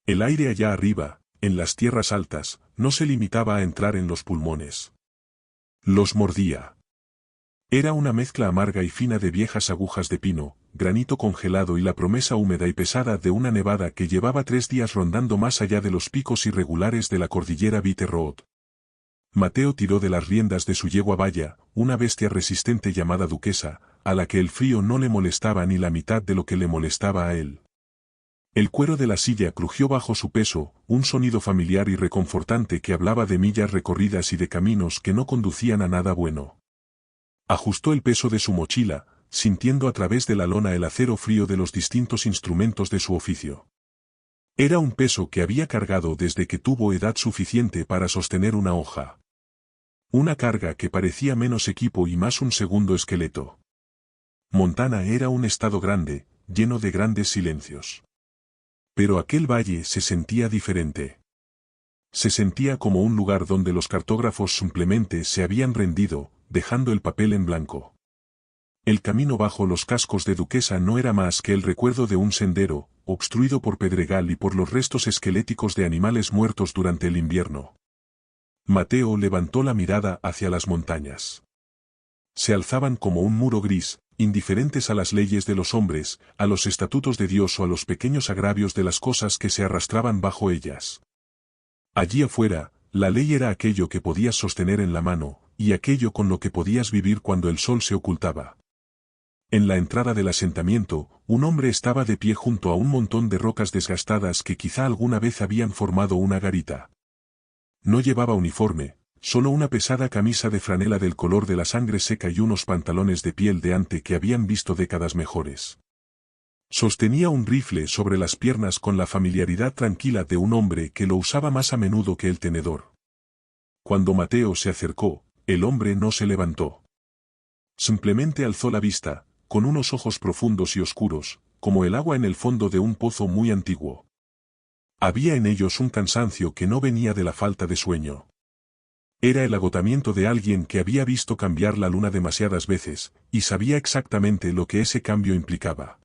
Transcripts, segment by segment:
El aire allá arriba, en las tierras altas, no se limitaba a entrar en los pulmones. Los mordía. Era una mezcla amarga y fina de viejas agujas de pino, granito congelado y la promesa húmeda y pesada de una nevada que llevaba 3 días rondando más allá de los picos irregulares de la cordillera Bitterroot. Mateo tiró de las riendas de su yegua Valla, una bestia resistente llamada Duquesa, a la que el frío no le molestaba ni la mitad de lo que le molestaba a él. El cuero de la silla crujió bajo su peso, un sonido familiar y reconfortante que hablaba de millas recorridas y de caminos que no conducían a nada bueno. Ajustó el peso de su mochila, sintiendo a través de la lona el acero frío de los distintos instrumentos de su oficio. Era un peso que había cargado desde que tuvo edad suficiente para sostener una hoja. Una carga que parecía menos equipo y más un segundo esqueleto. Montana era un estado grande, lleno de grandes silencios. Pero aquel valle se sentía diferente. Se sentía como un lugar donde los cartógrafos simplemente se habían rendido, dejando el papel en blanco. El camino bajo los cascos de Duquesa no era más que el recuerdo de un sendero, obstruido por pedregal y por los restos esqueléticos de animales muertos durante el invierno. Mateo levantó la mirada hacia las montañas. Se alzaban como un muro gris, indiferentes a las leyes de los hombres, a los estatutos de Dios o a los pequeños agravios de las cosas que se arrastraban bajo ellas. Allí afuera, la ley era aquello que podías sostener en la mano, y aquello con lo que podías vivir cuando el sol se ocultaba. En la entrada del asentamiento, un hombre estaba de pie junto a un montón de rocas desgastadas que quizá alguna vez habían formado una garita. No llevaba uniforme, solo una pesada camisa de franela del color de la sangre seca y unos pantalones de piel de ante que habían visto décadas mejores. Sostenía un rifle sobre las piernas con la familiaridad tranquila de un hombre que lo usaba más a menudo que el tenedor. Cuando Mateo se acercó, el hombre no se levantó. Simplemente alzó la vista, con unos ojos profundos y oscuros, como el agua en el fondo de un pozo muy antiguo. Había en ellos un cansancio que no venía de la falta de sueño. Era el agotamiento de alguien que había visto cambiar la luna demasiadas veces, y sabía exactamente lo que ese cambio implicaba.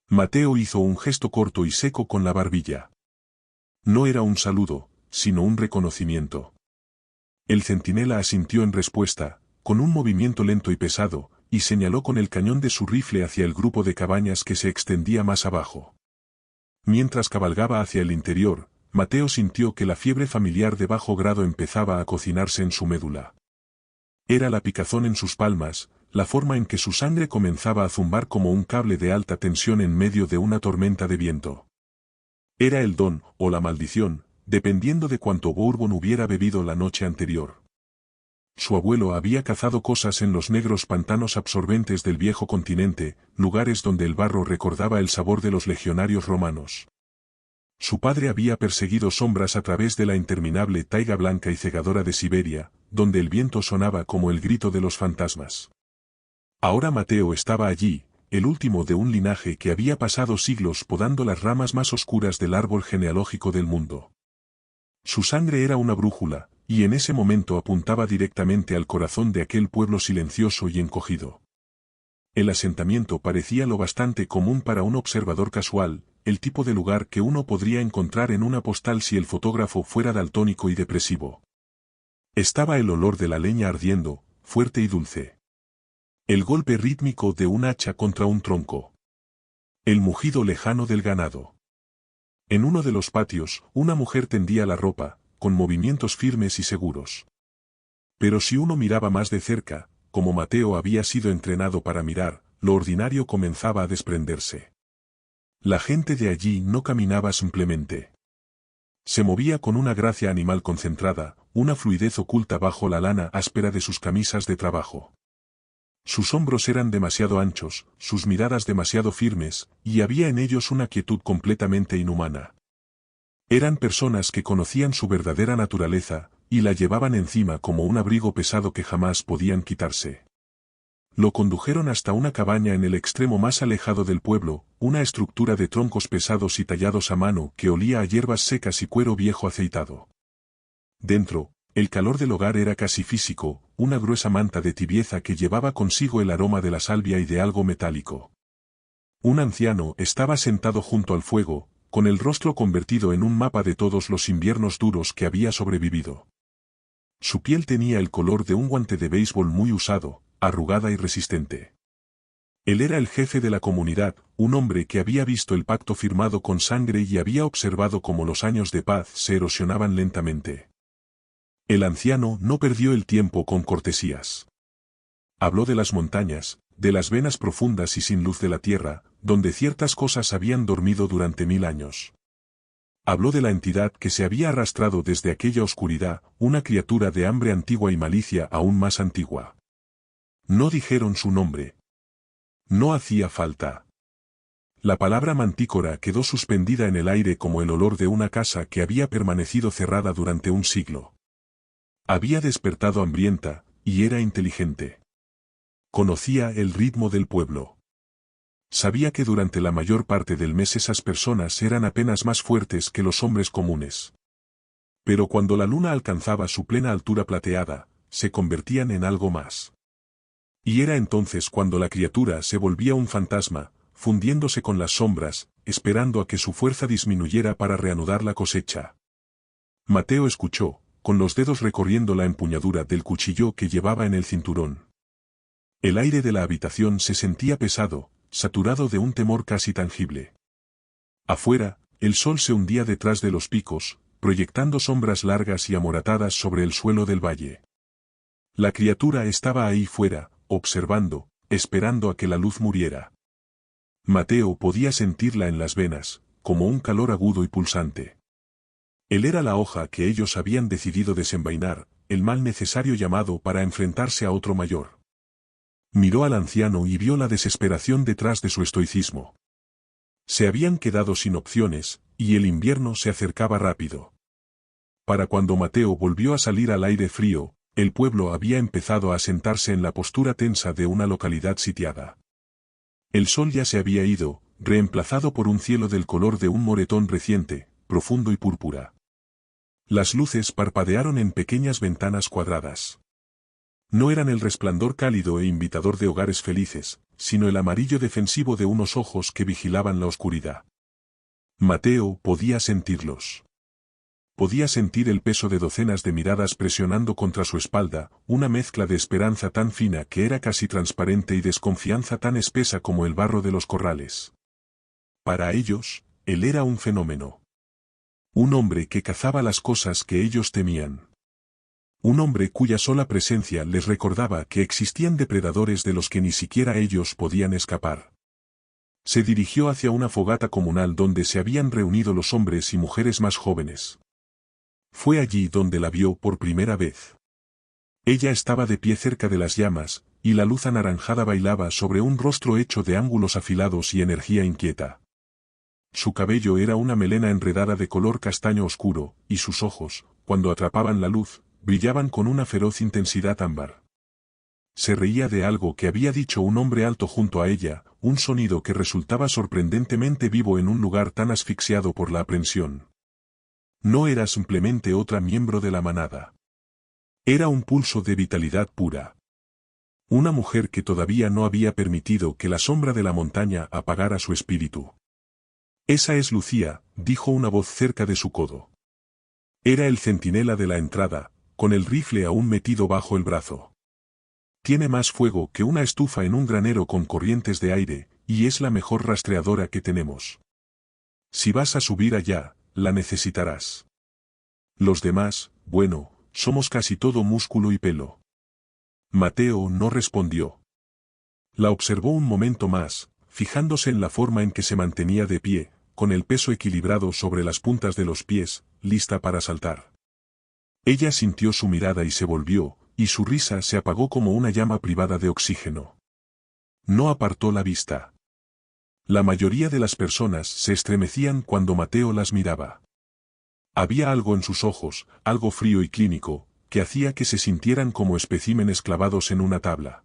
Mateo hizo un gesto corto y seco con la barbilla. No era un saludo, sino un reconocimiento. El centinela asintió en respuesta, con un movimiento lento y pesado, y señaló con el cañón de su rifle hacia el grupo de cabañas que se extendía más abajo. Mientras cabalgaba hacia el interior, Mateo sintió que la fiebre familiar de bajo grado empezaba a cocinarse en su médula. Era la picazón en sus palmas, la forma en que su sangre comenzaba a zumbar como un cable de alta tensión en medio de una tormenta de viento. Era el don, o la maldición, dependiendo de cuánto bourbon hubiera bebido la noche anterior. Su abuelo había cazado cosas en los negros pantanos absorbentes del viejo continente, lugares donde el barro recordaba el sabor de los legionarios romanos. Su padre había perseguido sombras a través de la interminable taiga blanca y cegadora de Siberia, donde el viento sonaba como el grito de los fantasmas. Ahora Mateo estaba allí, el último de un linaje que había pasado siglos podando las ramas más oscuras del árbol genealógico del mundo. Su sangre era una brújula, y en ese momento apuntaba directamente al corazón de aquel pueblo silencioso y encogido. El asentamiento parecía lo bastante común para un observador casual, el tipo de lugar que uno podría encontrar en una postal si el fotógrafo fuera daltónico y depresivo. Estaba el olor de la leña ardiendo, fuerte y dulce. El golpe rítmico de un hacha contra un tronco. El mugido lejano del ganado. En uno de los patios, una mujer tendía la ropa, con movimientos firmes y seguros. Pero si uno miraba más de cerca, como Mateo había sido entrenado para mirar, lo ordinario comenzaba a desprenderse. La gente de allí no caminaba simplemente. Se movía con una gracia animal concentrada, una fluidez oculta bajo la lana áspera de sus camisas de trabajo. Sus hombros eran demasiado anchos, sus miradas demasiado firmes, y había en ellos una quietud completamente inhumana. Eran personas que conocían su verdadera naturaleza, y la llevaban encima como un abrigo pesado que jamás podían quitarse. Lo condujeron hasta una cabaña en el extremo más alejado del pueblo, una estructura de troncos pesados y tallados a mano que olía a hierbas secas y cuero viejo aceitado. Dentro, el calor del hogar era casi físico, una gruesa manta de tibieza que llevaba consigo el aroma de la salvia y de algo metálico. Un anciano estaba sentado junto al fuego, con el rostro convertido en un mapa de todos los inviernos duros que había sobrevivido. Su piel tenía el color de un guante de béisbol muy usado, arrugada y resistente. Él era el jefe de la comunidad, un hombre que había visto el pacto firmado con sangre y había observado cómo los años de paz se erosionaban lentamente. El anciano no perdió el tiempo con cortesías. Habló de las montañas, de las venas profundas y sin luz de la tierra, donde ciertas cosas habían dormido durante 1000 años. Habló de la entidad que se había arrastrado desde aquella oscuridad, una criatura de hambre antigua y malicia aún más antigua. No dijeron su nombre. No hacía falta. La palabra mantícora quedó suspendida en el aire como el olor de una casa que había permanecido cerrada durante un siglo. Había despertado hambrienta, y era inteligente. Conocía el ritmo del pueblo. Sabía que durante la mayor parte del mes esas personas eran apenas más fuertes que los hombres comunes. Pero cuando la luna alcanzaba su plena altura plateada, se convertían en algo más. Y era entonces cuando la criatura se volvía un fantasma, fundiéndose con las sombras, esperando a que su fuerza disminuyera para reanudar la cosecha. Mateo escuchó, con los dedos recorriendo la empuñadura del cuchillo que llevaba en el cinturón. El aire de la habitación se sentía pesado, saturado de un temor casi tangible. Afuera, el sol se hundía detrás de los picos, proyectando sombras largas y amoratadas sobre el suelo del valle. La criatura estaba ahí fuera, observando, esperando a que la luz muriera. Mateo podía sentirla en las venas, como un calor agudo y pulsante. Él era la hoja que ellos habían decidido desenvainar, el mal necesario llamado para enfrentarse a otro mayor. Miró al anciano y vio la desesperación detrás de su estoicismo. Se habían quedado sin opciones, y el invierno se acercaba rápido. Para cuando Mateo volvió a salir al aire frío, el pueblo había empezado a sentarse en la postura tensa de una localidad sitiada. El sol ya se había ido, reemplazado por un cielo del color de un moretón reciente, profundo y púrpura. Las luces parpadearon en pequeñas ventanas cuadradas. No eran el resplandor cálido e invitador de hogares felices, sino el amarillo defensivo de unos ojos que vigilaban la oscuridad. Mateo podía sentirlos. Podía sentir el peso de docenas de miradas presionando contra su espalda, una mezcla de esperanza tan fina que era casi transparente y desconfianza tan espesa como el barro de los corrales. Para ellos, él era un fenómeno. Un hombre que cazaba las cosas que ellos temían. Un hombre cuya sola presencia les recordaba que existían depredadores de los que ni siquiera ellos podían escapar. Se dirigió hacia una fogata comunal donde se habían reunido los hombres y mujeres más jóvenes. Fue allí donde la vio por primera vez. Ella estaba de pie cerca de las llamas, y la luz anaranjada bailaba sobre un rostro hecho de ángulos afilados y energía inquieta. Su cabello era una melena enredada de color castaño oscuro, y sus ojos, cuando atrapaban la luz, brillaban con una feroz intensidad ámbar. Se reía de algo que había dicho un hombre alto junto a ella, un sonido que resultaba sorprendentemente vivo en un lugar tan asfixiado por la aprensión. No era simplemente otra miembro de la manada. Era un pulso de vitalidad pura. Una mujer que todavía no había permitido que la sombra de la montaña apagara su espíritu. Esa es Lucía, dijo una voz cerca de su codo. Era el centinela de la entrada, con el rifle aún metido bajo el brazo. Tiene más fuego que una estufa en un granero con corrientes de aire, y es la mejor rastreadora que tenemos. Si vas a subir allá, la necesitarás. Los demás, bueno, somos casi todo músculo y pelo. Mateo no respondió. La observó un momento más, fijándose en la forma en que se mantenía de pie, con el peso equilibrado sobre las puntas de los pies, lista para saltar. Ella sintió su mirada y se volvió, y su risa se apagó como una llama privada de oxígeno. No apartó la vista. La mayoría de las personas se estremecían cuando Mateo las miraba. Había algo en sus ojos, algo frío y clínico, que hacía que se sintieran como especímenes clavados en una tabla.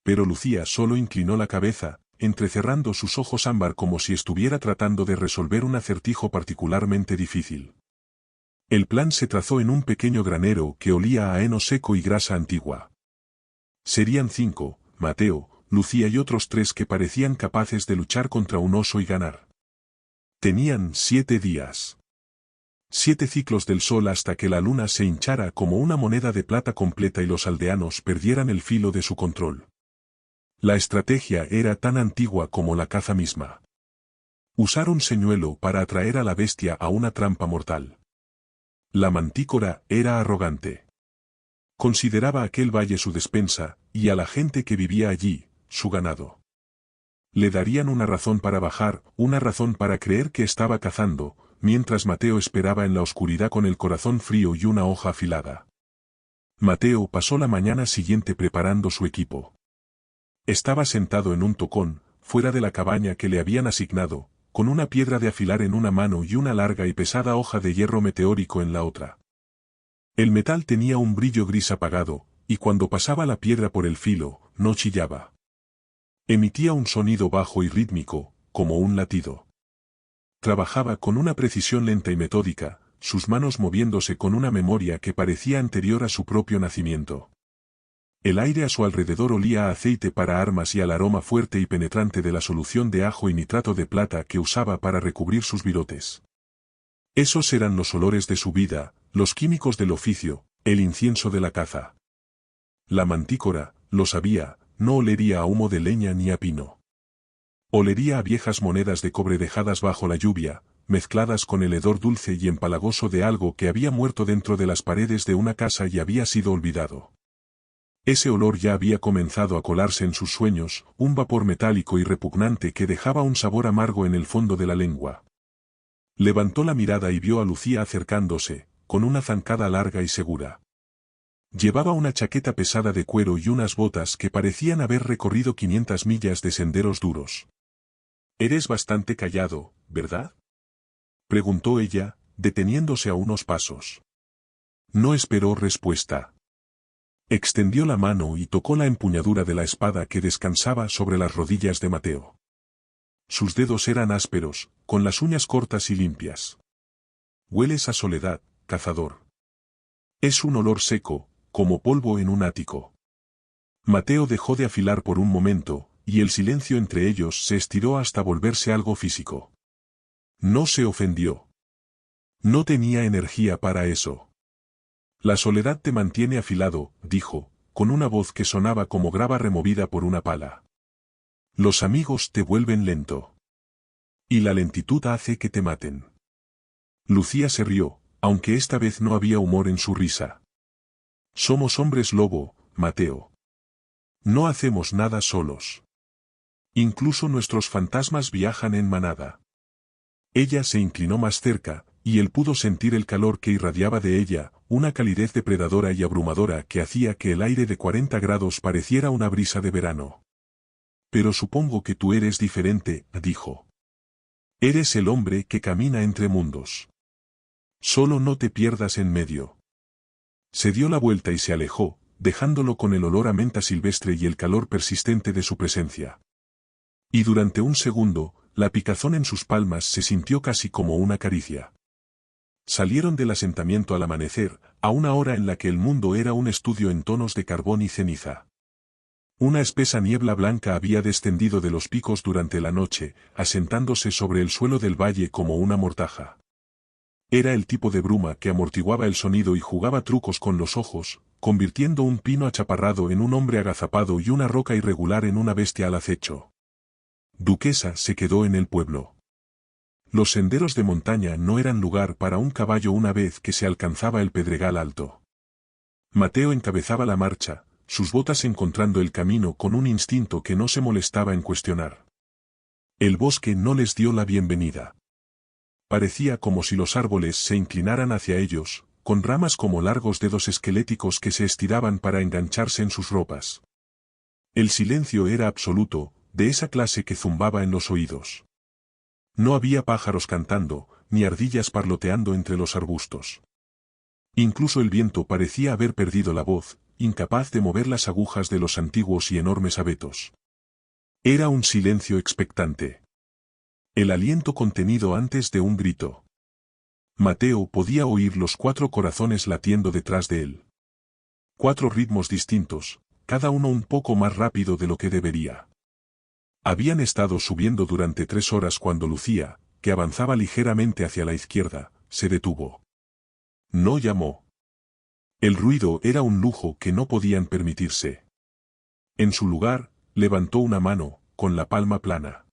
Pero Lucía solo inclinó la cabeza, entrecerrando sus ojos ámbar como si estuviera tratando de resolver un acertijo particularmente difícil. El plan se trazó en un pequeño granero que olía a heno seco y grasa antigua. Serían 5, Mateo, Lucía y otros 3 que parecían capaces de luchar contra un oso y ganar. Tenían 7 días. 7 ciclos del sol hasta que la luna se hinchara como una moneda de plata completa y los aldeanos perdieran el filo de su control. La estrategia era tan antigua como la caza misma. Usar un señuelo para atraer a la bestia a una trampa mortal. La mantícora era arrogante. Consideraba aquel valle su despensa, y a la gente que vivía allí, su ganado. Le darían una razón para bajar, una razón para creer que estaba cazando, mientras Mateo esperaba en la oscuridad con el corazón frío y una hoja afilada. Mateo pasó la mañana siguiente preparando su equipo. Estaba sentado en un tocón, fuera de la cabaña que le habían asignado, con una piedra de afilar en una mano y una larga y pesada hoja de hierro meteórico en la otra. El metal tenía un brillo gris apagado, y cuando pasaba la piedra por el filo, no chillaba. Emitía un sonido bajo y rítmico, como un latido. Trabajaba con una precisión lenta y metódica, sus manos moviéndose con una memoria que parecía anterior a su propio nacimiento. El aire a su alrededor olía a aceite para armas y al aroma fuerte y penetrante de la solución de ajo y nitrato de plata que usaba para recubrir sus virotes. Esos eran los olores de su vida, los químicos del oficio, el incienso de la caza. La mantícora, lo sabía, no olería a humo de leña ni a pino. Olería a viejas monedas de cobre dejadas bajo la lluvia, mezcladas con el hedor dulce y empalagoso de algo que había muerto dentro de las paredes de una casa y había sido olvidado. Ese olor ya había comenzado a colarse en sus sueños, un vapor metálico y repugnante que dejaba un sabor amargo en el fondo de la lengua. Levantó la mirada y vio a Lucía acercándose, con una zancada larga y segura. Llevaba una chaqueta pesada de cuero y unas botas que parecían haber recorrido 500 millas de senderos duros. «Eres bastante callado, ¿verdad?», preguntó ella, deteniéndose a unos pasos. No esperó respuesta. Extendió la mano y tocó la empuñadura de la espada que descansaba sobre las rodillas de Mateo. Sus dedos eran ásperos, con las uñas cortas y limpias. «Hueles a soledad, cazador». Es un olor seco, como polvo en un ático. Mateo dejó de afilar por un momento, y el silencio entre ellos se estiró hasta volverse algo físico. No se ofendió. No tenía energía para eso. «La soledad te mantiene afilado», dijo, con una voz que sonaba como grava removida por una pala. «Los amigos te vuelven lento. Y la lentitud hace que te maten». Lucía se rió, aunque esta vez no había humor en su risa. «Somos hombres lobo, Mateo. No hacemos nada solos. Incluso nuestros fantasmas viajan en manada». Ella se inclinó más cerca, y él pudo sentir el calor que irradiaba de ella, una calidez depredadora y abrumadora que hacía que el aire de 40 grados pareciera una brisa de verano. «Pero supongo que tú eres diferente», dijo. «Eres el hombre que camina entre mundos. Solo no te pierdas en medio». Se dio la vuelta y se alejó, dejándolo con el olor a menta silvestre y el calor persistente de su presencia. Y durante un segundo, la picazón en sus palmas se sintió casi como una caricia. Salieron del asentamiento al amanecer, a una hora en la que el mundo era un estudio en tonos de carbón y ceniza. Una espesa niebla blanca había descendido de los picos durante la noche, asentándose sobre el suelo del valle como una mortaja. Era el tipo de bruma que amortiguaba el sonido y jugaba trucos con los ojos, convirtiendo un pino achaparrado en un hombre agazapado y una roca irregular en una bestia al acecho. Duquesa se quedó en el pueblo. Los senderos de montaña no eran lugar para un caballo una vez que se alcanzaba el pedregal alto. Mateo encabezaba la marcha, sus botas encontrando el camino con un instinto que no se molestaba en cuestionar. El bosque no les dio la bienvenida. Parecía como si los árboles se inclinaran hacia ellos, con ramas como largos dedos esqueléticos que se estiraban para engancharse en sus ropas. El silencio era absoluto, de esa clase que zumbaba en los oídos. No había pájaros cantando, ni ardillas parloteando entre los arbustos. Incluso el viento parecía haber perdido la voz, incapaz de mover las agujas de los antiguos y enormes abetos. Era un silencio expectante. El aliento contenido antes de un grito. Mateo podía oír los 4 corazones latiendo detrás de él. 4 ritmos distintos, cada uno un poco más rápido de lo que debería. Habían estado subiendo durante 3 horas cuando Lucía, que avanzaba ligeramente hacia la izquierda, se detuvo. No llamó. El ruido era un lujo que no podían permitirse. En su lugar, levantó una mano, con la palma plana.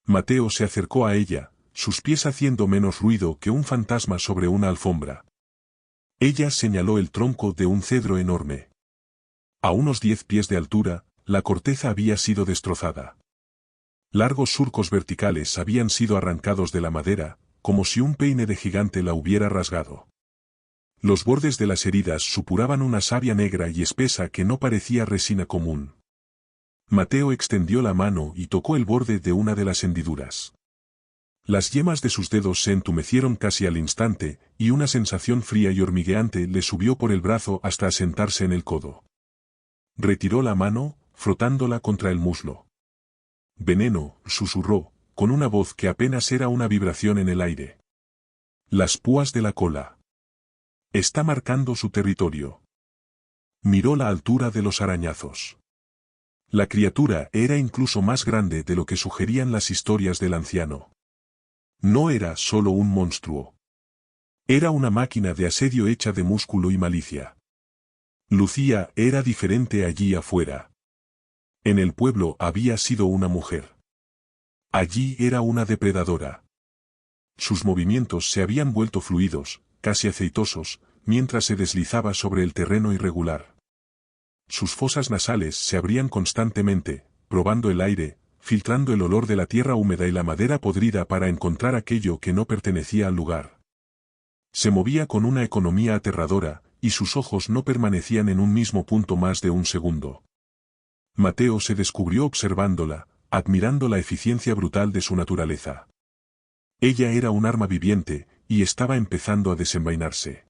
Mateo se acercó a ella, sus pies haciendo menos ruido que un fantasma sobre una alfombra. Ella señaló el tronco de un cedro enorme. A unos 10 pies de altura, la corteza había sido destrozada. Largos surcos verticales habían sido arrancados de la madera, como si un peine de gigante la hubiera rasgado. Los bordes de las heridas supuraban una savia negra y espesa que no parecía resina común. Mateo extendió la mano y tocó el borde de una de las hendiduras. Las yemas de sus dedos se entumecieron casi al instante, y una sensación fría y hormigueante le subió por el brazo hasta asentarse en el codo. Retiró la mano, frotándola contra el muslo. Veneno, susurró, con una voz que apenas era una vibración en el aire. Las púas de la cola. Está marcando su territorio. Miró la altura de los arañazos. La criatura era incluso más grande de lo que sugerían las historias del anciano. No era solo un monstruo. Era una máquina de asedio hecha de músculo y malicia. Lucía era diferente allí afuera. En el pueblo había sido una mujer. Allí era una depredadora. Sus movimientos se habían vuelto fluidos, casi aceitosos, mientras se deslizaba sobre el terreno irregular. Sus fosas nasales se abrían constantemente, probando el aire, filtrando el olor de la tierra húmeda y la madera podrida para encontrar aquello que no pertenecía al lugar. Se movía con una economía aterradora, y sus ojos no permanecían en un mismo punto más de un segundo. Mateo se descubrió observándola, admirando la eficiencia brutal de su naturaleza. Ella era un arma viviente, y estaba empezando a desenvainarse.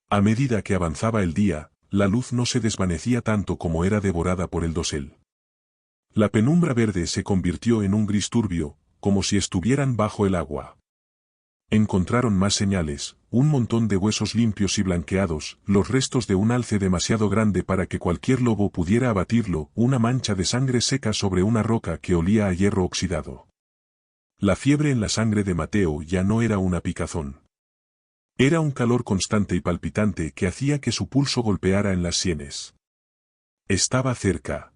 A medida que avanzaba el día, la luz no se desvanecía tanto como era devorada por el dosel. La penumbra verde se convirtió en un gris turbio, como si estuvieran bajo el agua. Encontraron más señales, un montón de huesos limpios y blanqueados, los restos de un alce demasiado grande para que cualquier lobo pudiera abatirlo, una mancha de sangre seca sobre una roca que olía a hierro oxidado. La fiebre en la sangre de Mateo ya no era una picazón. Era un calor constante y palpitante que hacía que su pulso golpeara en las sienes. Estaba cerca.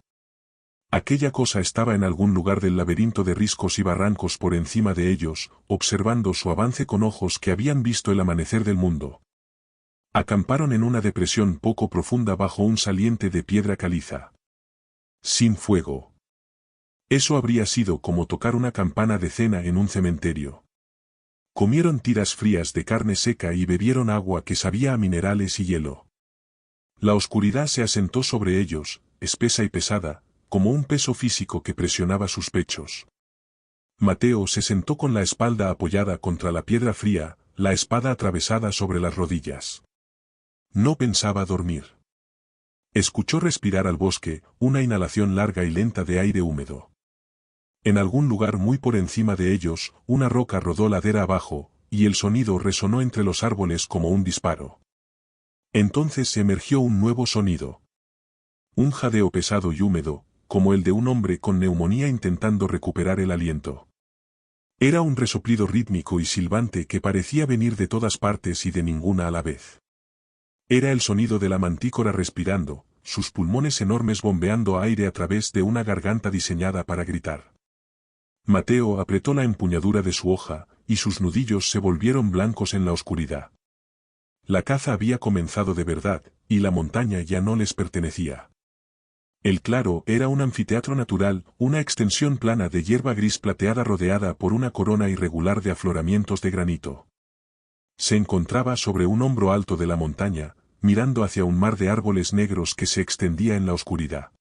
Aquella cosa estaba en algún lugar del laberinto de riscos y barrancos por encima de ellos, observando su avance con ojos que habían visto el amanecer del mundo. Acamparon en una depresión poco profunda bajo un saliente de piedra caliza. Sin fuego. Eso habría sido como tocar una campana de cena en un cementerio. Comieron tiras frías de carne seca y bebieron agua que sabía a minerales y hielo. La oscuridad se asentó sobre ellos, espesa y pesada, como un peso físico que presionaba sus pechos. Mateo se sentó con la espalda apoyada contra la piedra fría, la espada atravesada sobre las rodillas. No pensaba dormir. Escuchó respirar al bosque, una inhalación larga y lenta de aire húmedo. En algún lugar muy por encima de ellos, una roca rodó ladera abajo, y el sonido resonó entre los árboles como un disparo. Entonces emergió un nuevo sonido. Un jadeo pesado y húmedo, como el de un hombre con neumonía intentando recuperar el aliento. Era un resoplido rítmico y silbante que parecía venir de todas partes y de ninguna a la vez. Era el sonido de la mantícora respirando, sus pulmones enormes bombeando aire a través de una garganta diseñada para gritar. Mateo apretó la empuñadura de su hoja, y sus nudillos se volvieron blancos en la oscuridad. La caza había comenzado de verdad, y la montaña ya no les pertenecía. El claro era un anfiteatro natural, una extensión plana de hierba gris plateada rodeada por una corona irregular de afloramientos de granito. Se encontraba sobre un hombro alto de la montaña, mirando hacia un mar de árboles negros que se extendía en la oscuridad.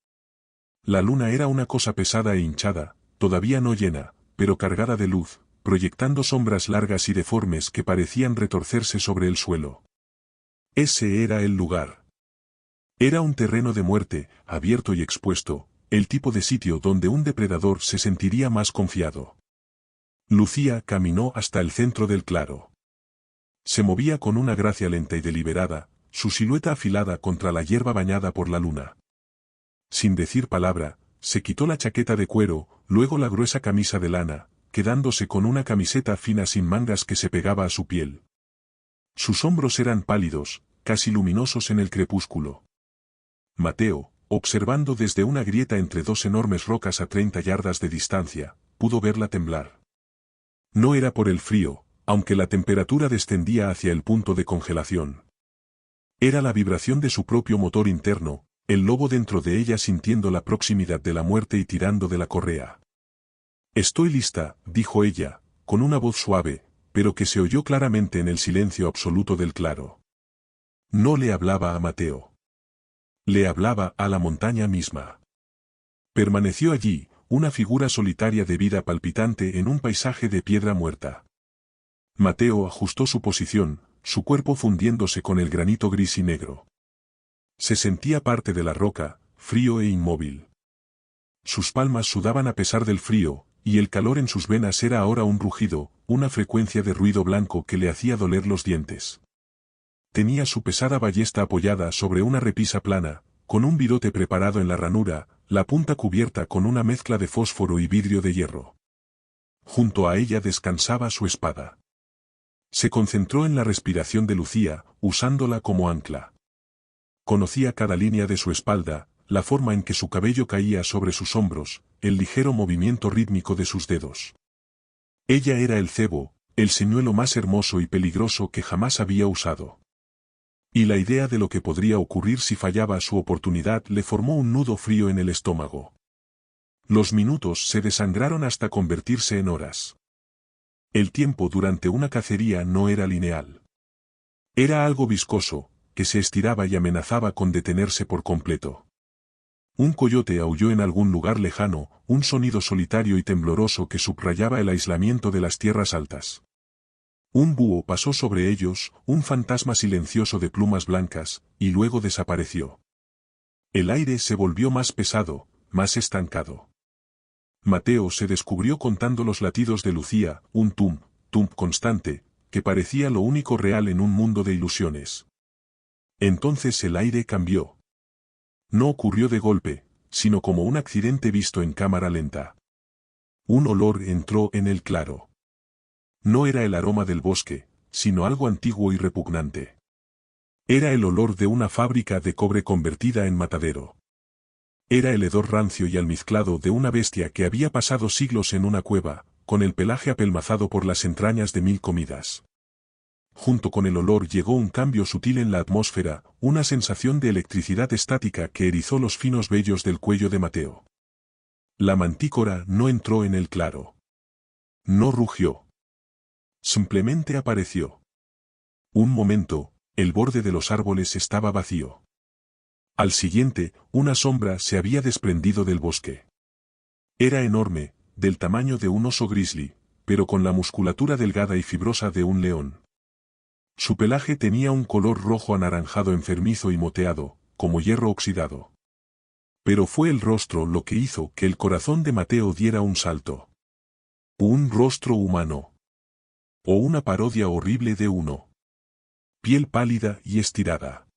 La luna era una cosa pesada e hinchada, todavía no llena, pero cargada de luz, proyectando sombras largas y deformes que parecían retorcerse sobre el suelo. Ese era el lugar. Era un terreno de muerte, abierto y expuesto, el tipo de sitio donde un depredador se sentiría más confiado. Lucía caminó hasta el centro del claro. Se movía con una gracia lenta y deliberada, su silueta afilada contra la hierba bañada por la luna. Sin decir palabra, se quitó la chaqueta de cuero, luego la gruesa camisa de lana, quedándose con una camiseta fina sin mangas que se pegaba a su piel. Sus hombros eran pálidos, casi luminosos en el crepúsculo. Mateo, observando desde una grieta entre dos enormes rocas a 30 yardas de distancia, pudo verla temblar. No era por el frío, aunque la temperatura descendía hacia el punto de congelación. Era la vibración de su propio motor interno, el lobo dentro de ella sintiendo la proximidad de la muerte y tirando de la correa. «Estoy lista», dijo ella, con una voz suave, pero que se oyó claramente en el silencio absoluto del claro. No le hablaba a Mateo. Le hablaba a la montaña misma. Permaneció allí, una figura solitaria de vida palpitante en un paisaje de piedra muerta. Mateo ajustó su posición, su cuerpo fundiéndose con el granito gris y negro. Se sentía parte de la roca, frío e inmóvil. Sus palmas sudaban a pesar del frío, y el calor en sus venas era ahora un rugido, una frecuencia de ruido blanco que le hacía doler los dientes. Tenía su pesada ballesta apoyada sobre una repisa plana, con un virote preparado en la ranura, la punta cubierta con una mezcla de fósforo y vidrio de hierro. Junto a ella descansaba su espada. Se concentró en la respiración de Lucía, usándola como ancla. Conocía cada línea de su espalda, la forma en que su cabello caía sobre sus hombros, el ligero movimiento rítmico de sus dedos. Ella era el cebo, el señuelo más hermoso y peligroso que jamás había usado. Y la idea de lo que podría ocurrir si fallaba su oportunidad le formó un nudo frío en el estómago. Los minutos se desangraron hasta convertirse en horas. El tiempo durante una cacería no era lineal. Era algo viscoso, que se estiraba y amenazaba con detenerse por completo. Un coyote aulló en algún lugar lejano, un sonido solitario y tembloroso que subrayaba el aislamiento de las tierras altas. Un búho pasó sobre ellos, un fantasma silencioso de plumas blancas, y luego desapareció. El aire se volvió más pesado, más estancado. Mateo se descubrió contando los latidos de Lucía, un tum, tum constante, que parecía lo único real en un mundo de ilusiones. Entonces el aire cambió. No ocurrió de golpe, sino como un accidente visto en cámara lenta. Un olor entró en el claro. No era el aroma del bosque, sino algo antiguo y repugnante. Era el olor de una fábrica de cobre convertida en matadero. Era el hedor rancio y almizclado de una bestia que había pasado siglos en una cueva, con el pelaje apelmazado por las entrañas de 1000 comidas. Junto con el olor llegó un cambio sutil en la atmósfera, una sensación de electricidad estática que erizó los finos vellos del cuello de Mateo. La mantícora no entró en el claro. No rugió. Simplemente apareció. Un momento, el borde de los árboles estaba vacío. Al siguiente, una sombra se había desprendido del bosque. Era enorme, del tamaño de un oso grizzly, pero con la musculatura delgada y fibrosa de un león. Su pelaje tenía un color rojo anaranjado enfermizo y moteado, como hierro oxidado. Pero fue el rostro lo que hizo que el corazón de Mateo diera un salto. Un rostro humano. O una parodia horrible de uno. Piel pálida y estirada.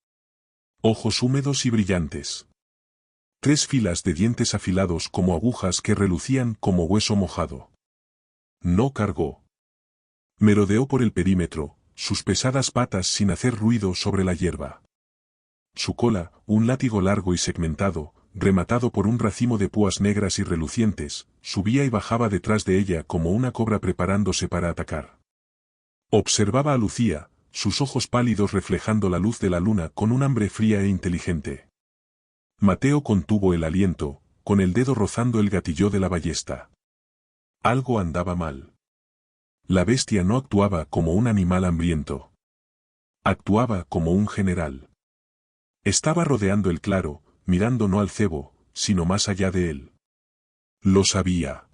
Ojos húmedos y brillantes. 3 filas de dientes afilados como agujas que relucían como hueso mojado. No cargó. Merodeó por el perímetro, sus pesadas patas sin hacer ruido sobre la hierba. Su cola, un látigo largo y segmentado, rematado por un racimo de púas negras y relucientes, subía y bajaba detrás de ella como una cobra preparándose para atacar. Observaba a Lucía, sus ojos pálidos reflejando la luz de la luna con un hambre fría e inteligente. Mateo contuvo el aliento, con el dedo rozando el gatillo de la ballesta. Algo andaba mal. La bestia no actuaba como un animal hambriento. Actuaba como un general. Estaba rodeando el claro, mirando no al cebo, sino más allá de él. Lo sabía.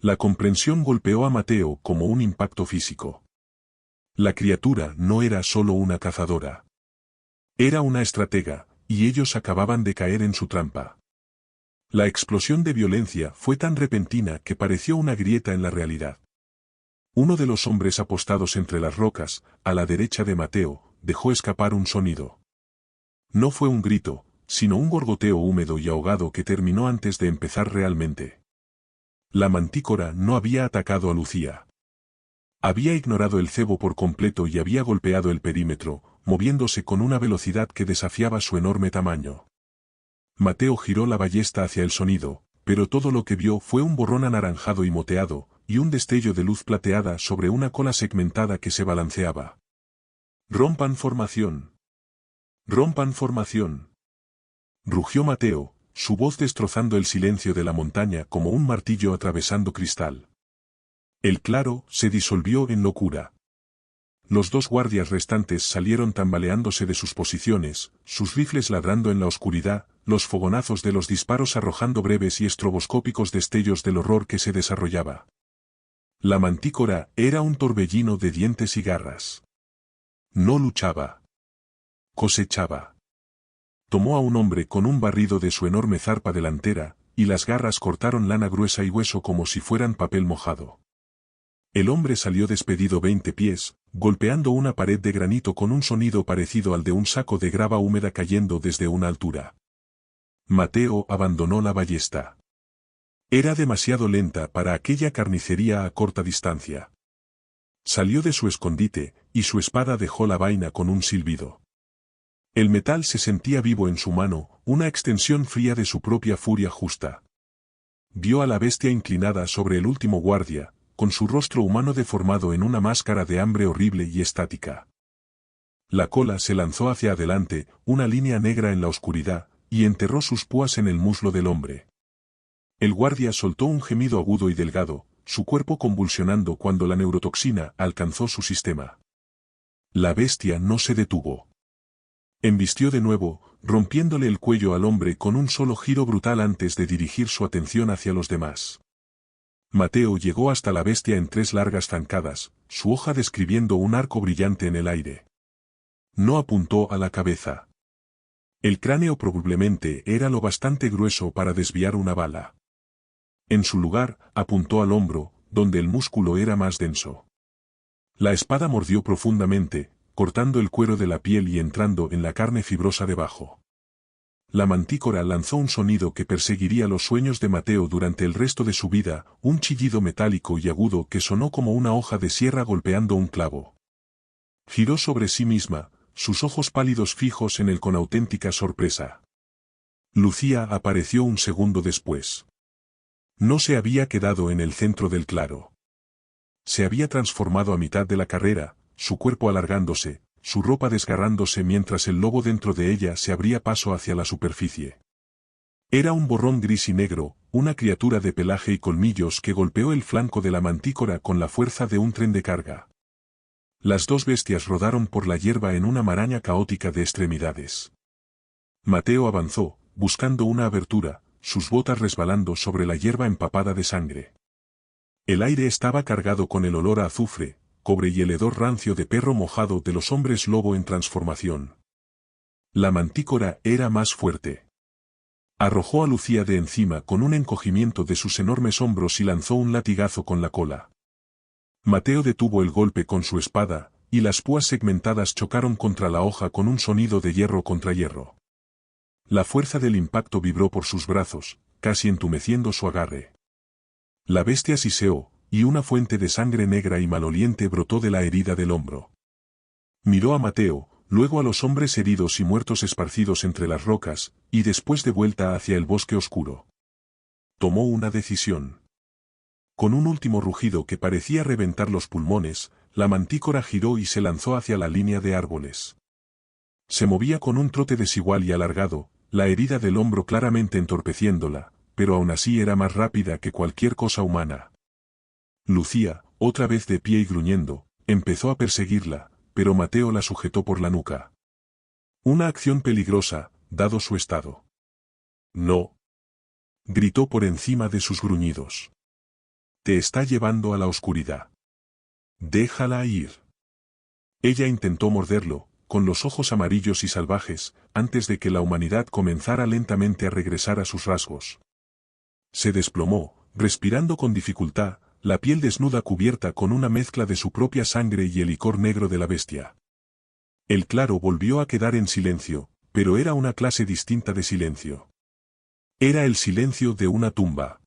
La comprensión golpeó a Mateo como un impacto físico. La criatura no era solo una cazadora. Era una estratega, y ellos acababan de caer en su trampa. La explosión de violencia fue tan repentina que pareció una grieta en la realidad. Uno de los hombres apostados entre las rocas, a la derecha de Mateo, dejó escapar un sonido. No fue un grito, sino un gorgoteo húmedo y ahogado que terminó antes de empezar realmente. La mantícora no había atacado a Lucía. Había ignorado el cebo por completo y había golpeado el perímetro, moviéndose con una velocidad que desafiaba su enorme tamaño. Mateo giró la ballesta hacia el sonido, pero todo lo que vio fue un borrón anaranjado y moteado, y un destello de luz plateada sobre una cola segmentada que se balanceaba. «¡Rompan formación! ¡Rompan formación!», rugió Mateo, su voz destrozando el silencio de la montaña como un martillo atravesando cristal. El claro se disolvió en locura. Los dos guardias restantes salieron tambaleándose de sus posiciones, sus rifles ladrando en la oscuridad, los fogonazos de los disparos arrojando breves y estroboscópicos destellos del horror que se desarrollaba. La mantícora era un torbellino de dientes y garras. No luchaba. Cosechaba. Tomó a un hombre con un barrido de su enorme zarpa delantera, y las garras cortaron lana gruesa y hueso como si fueran papel mojado. El hombre salió despedido 20 pies, golpeando una pared de granito con un sonido parecido al de un saco de grava húmeda cayendo desde una altura. Mateo abandonó la ballesta. Era demasiado lenta para aquella carnicería a corta distancia. Salió de su escondite, y su espada dejó la vaina con un silbido. El metal se sentía vivo en su mano, una extensión fría de su propia furia justa. Vio a la bestia inclinada sobre el último guardia, con su rostro humano deformado en una máscara de hambre horrible y estática. La cola se lanzó hacia adelante, una línea negra en la oscuridad, y enterró sus púas en el muslo del hombre. El guardia soltó un gemido agudo y delgado, su cuerpo convulsionando cuando la neurotoxina alcanzó su sistema. La bestia no se detuvo. Embistió de nuevo, rompiéndole el cuello al hombre con un solo giro brutal antes de dirigir su atención hacia los demás. Mateo llegó hasta la bestia en 3 largas zancadas, su hoja describiendo un arco brillante en el aire. No apuntó a la cabeza. El cráneo probablemente era lo bastante grueso para desviar una bala. En su lugar, apuntó al hombro, donde el músculo era más denso. La espada mordió profundamente, cortando el cuero de la piel y entrando en la carne fibrosa debajo. La mantícora lanzó un sonido que perseguiría los sueños de Mateo durante el resto de su vida, un chillido metálico y agudo que sonó como una hoja de sierra golpeando un clavo. Giró sobre sí misma, sus ojos pálidos fijos en él con auténtica sorpresa. Lucía apareció un segundo después. No se había quedado en el centro del claro. Se había transformado a mitad de la carrera, su cuerpo alargándose, su ropa desgarrándose mientras el lobo dentro de ella se abría paso hacia la superficie. Era un borrón gris y negro, una criatura de pelaje y colmillos que golpeó el flanco de la mantícora con la fuerza de un tren de carga. Las dos bestias rodaron por la hierba en una maraña caótica de extremidades. Mateo avanzó, buscando una abertura, sus botas resbalando sobre la hierba empapada de sangre. El aire estaba cargado con el olor a azufre, cobre y el hedor rancio de perro mojado de los hombres lobo en transformación. La mantícora era más fuerte. Arrojó a Lucía de encima con un encogimiento de sus enormes hombros y lanzó un latigazo con la cola. Mateo detuvo el golpe con su espada, y las púas segmentadas chocaron contra la hoja con un sonido de hierro contra hierro. La fuerza del impacto vibró por sus brazos, casi entumeciendo su agarre. La bestia siseó, y una fuente de sangre negra y maloliente brotó de la herida del hombro. Miró a Mateo, luego a los hombres heridos y muertos esparcidos entre las rocas, y después de vuelta hacia el bosque oscuro. Tomó una decisión. Con un último rugido que parecía reventar los pulmones, la mantícora giró y se lanzó hacia la línea de árboles. Se movía con un trote desigual y alargado, la herida del hombro claramente entorpeciéndola, pero aún así era más rápida que cualquier cosa humana. Lucía, otra vez de pie y gruñendo, empezó a perseguirla, pero Mateo la sujetó por la nuca. Una acción peligrosa, dado su estado. «No», gritó por encima de sus gruñidos. «Te está llevando a la oscuridad. Déjala ir». Ella intentó morderlo, con los ojos amarillos y salvajes, antes de que la humanidad comenzara lentamente a regresar a sus rasgos. Se desplomó, respirando con dificultad, la piel desnuda cubierta con una mezcla de su propia sangre y el licor negro de la bestia. El claro volvió a quedar en silencio, pero era una clase distinta de silencio. Era el silencio de una tumba.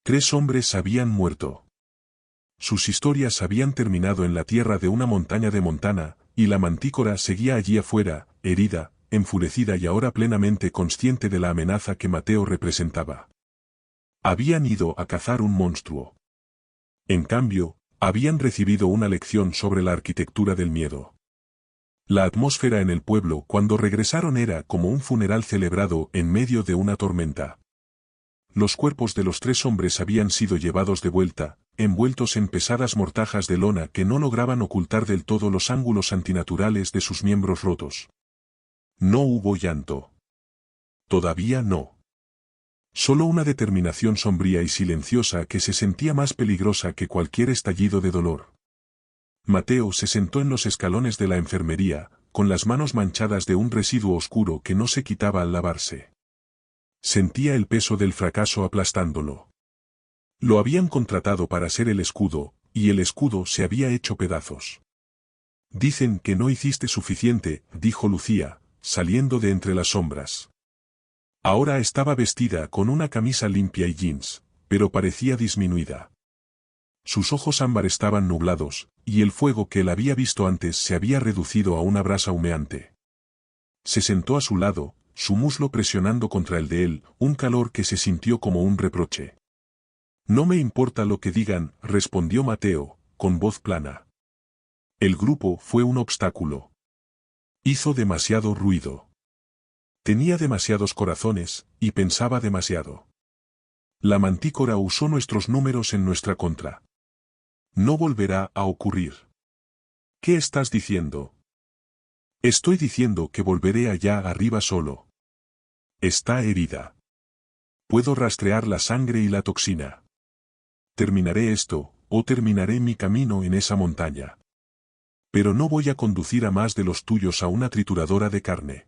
3 hombres habían muerto. Sus historias habían terminado en la tierra de una montaña de Montana, y la mantícora seguía allí afuera, herida, enfurecida y ahora plenamente consciente de la amenaza que Mateo representaba. Habían ido a cazar un monstruo. En cambio, habían recibido una lección sobre la arquitectura del miedo. La atmósfera en el pueblo cuando regresaron era como un funeral celebrado en medio de una tormenta. Los cuerpos de los 3 hombres habían sido llevados de vuelta, envueltos en pesadas mortajas de lona que no lograban ocultar del todo los ángulos antinaturales de sus miembros rotos. No hubo llanto. Todavía no. Solo una determinación sombría y silenciosa que se sentía más peligrosa que cualquier estallido de dolor. Mateo se sentó en los escalones de la enfermería, con las manos manchadas de un residuo oscuro que no se quitaba al lavarse. Sentía el peso del fracaso aplastándolo. Lo habían contratado para ser el escudo, y el escudo se había hecho pedazos. Dicen que no hiciste suficiente, dijo Lucía, saliendo de entre las sombras. Ahora estaba vestida con una camisa limpia y jeans, pero parecía disminuida. Sus ojos ámbar estaban nublados, y el fuego que él había visto antes se había reducido a una brasa humeante. Se sentó a su lado, su muslo presionando contra el de él, un calor que se sintió como un reproche. No me importa lo que digan, respondió Mateo, con voz plana. El grupo fue un obstáculo. Hizo demasiado ruido. Tenía demasiados corazones, y pensaba demasiado. La mantícora usó nuestros números en nuestra contra. No volverá a ocurrir. ¿Qué estás diciendo? Estoy diciendo que volveré allá arriba solo. Está herida. Puedo rastrear la sangre y la toxina. Terminaré esto, o terminaré mi camino en esa montaña. Pero no voy a conducir a más de los tuyos a una trituradora de carne.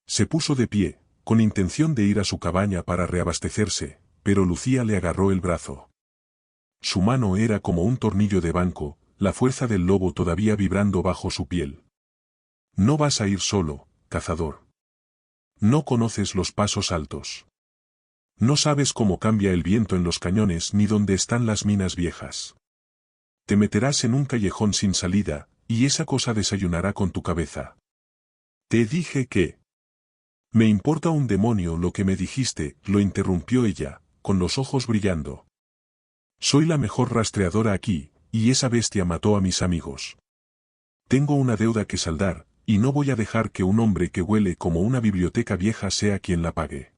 Se puso de pie, con intención de ir a su cabaña para reabastecerse, pero Lucía le agarró el brazo. Su mano era como un tornillo de banco, la fuerza del lobo todavía vibrando bajo su piel. No vas a ir solo, cazador. No conoces los pasos altos. No sabes cómo cambia el viento en los cañones ni dónde están las minas viejas. Te meterás en un callejón sin salida, y esa cosa desayunará con tu cabeza. Te dije que... Me importa un demonio lo que me dijiste, lo interrumpió ella, con los ojos brillando. Soy la mejor rastreadora aquí, y esa bestia mató a mis amigos. Tengo una deuda que saldar, y no voy a dejar que un hombre que huele como una biblioteca vieja sea quien la pague.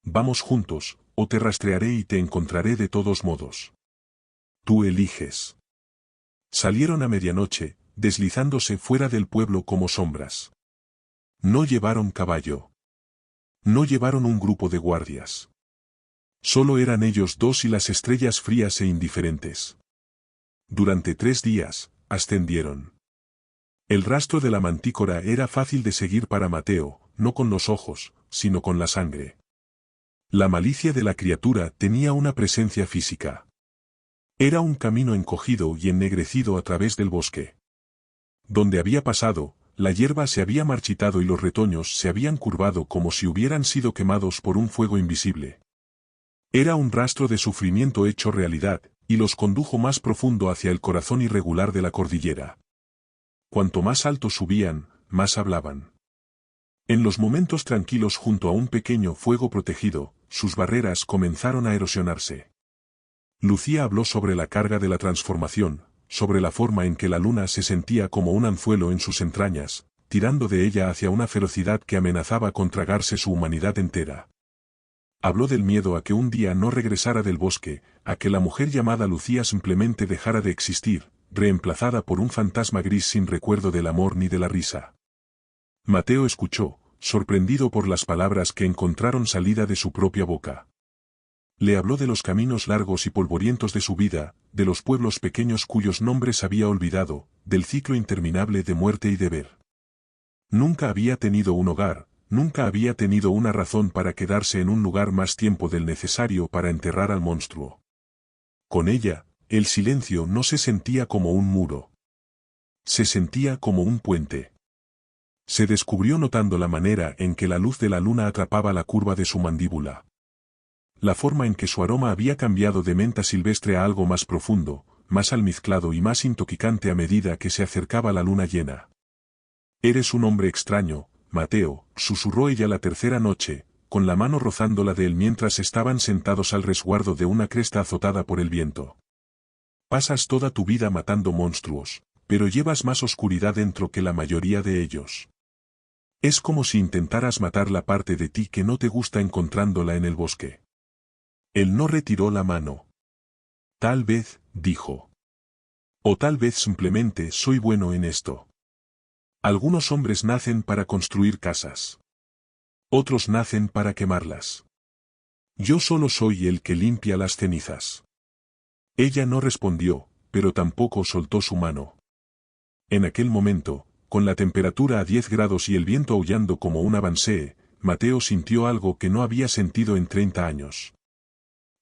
Vamos juntos, o te rastrearé y te encontraré de todos modos. Tú eliges. Salieron a medianoche, deslizándose fuera del pueblo como sombras. No llevaron caballo. No llevaron un grupo de guardias. Solo eran ellos 2 y las estrellas frías e indiferentes. Durante 3 días, ascendieron. El rastro de la mantícora era fácil de seguir para Mateo, no con los ojos, sino con la sangre. La malicia de la criatura tenía una presencia física. Era un camino encogido y ennegrecido a través del bosque. Donde había pasado, la hierba se había marchitado y los retoños se habían curvado como si hubieran sido quemados por un fuego invisible. Era un rastro de sufrimiento hecho realidad, y los condujo más profundo hacia el corazón irregular de la cordillera. Cuanto más alto subían, más hablaban. En los momentos tranquilos junto a un pequeño fuego protegido, sus barreras comenzaron a erosionarse. Lucía habló sobre la carga de la transformación, sobre la forma en que la luna se sentía como un anzuelo en sus entrañas, tirando de ella hacia una ferocidad que amenazaba con tragarse su humanidad entera. Habló del miedo a que un día no regresara del bosque, a que la mujer llamada Lucía simplemente dejara de existir, reemplazada por un fantasma gris sin recuerdo del amor ni de la risa. Mateo escuchó, sorprendido por las palabras que encontraron salida de su propia boca. Le habló de los caminos largos y polvorientos de su vida, de los pueblos pequeños cuyos nombres había olvidado, del ciclo interminable de muerte y deber. Nunca había tenido un hogar, nunca había tenido una razón para quedarse en un lugar más tiempo del necesario para enterrar al monstruo. Con ella, el silencio no se sentía como un muro. Se sentía como un puente. Se descubrió notando la manera en que la luz de la luna atrapaba la curva de su mandíbula. la forma en que su aroma había cambiado de menta silvestre a algo más profundo, más almizclado y más intoxicante a medida que se acercaba la luna llena. «Eres un hombre extraño, Mateo», susurró ella la tercera noche, con la mano rozando la de él mientras estaban sentados al resguardo de una cresta azotada por el viento. «Pasas toda tu vida matando monstruos, pero llevas más oscuridad dentro que la mayoría de ellos. Es como si intentaras matar la parte de ti que no te gusta encontrándola en el bosque». Él no retiró la mano. «Tal vez», dijo. «O tal vez simplemente soy bueno en esto. Algunos hombres nacen para construir casas. Otros nacen para quemarlas. Yo solo soy el que limpia las cenizas». Ella no respondió, pero tampoco soltó su mano. En aquel momento, con la temperatura a 10 grados y el viento aullando como un avancée, Mateo sintió algo que no había sentido en 30 años.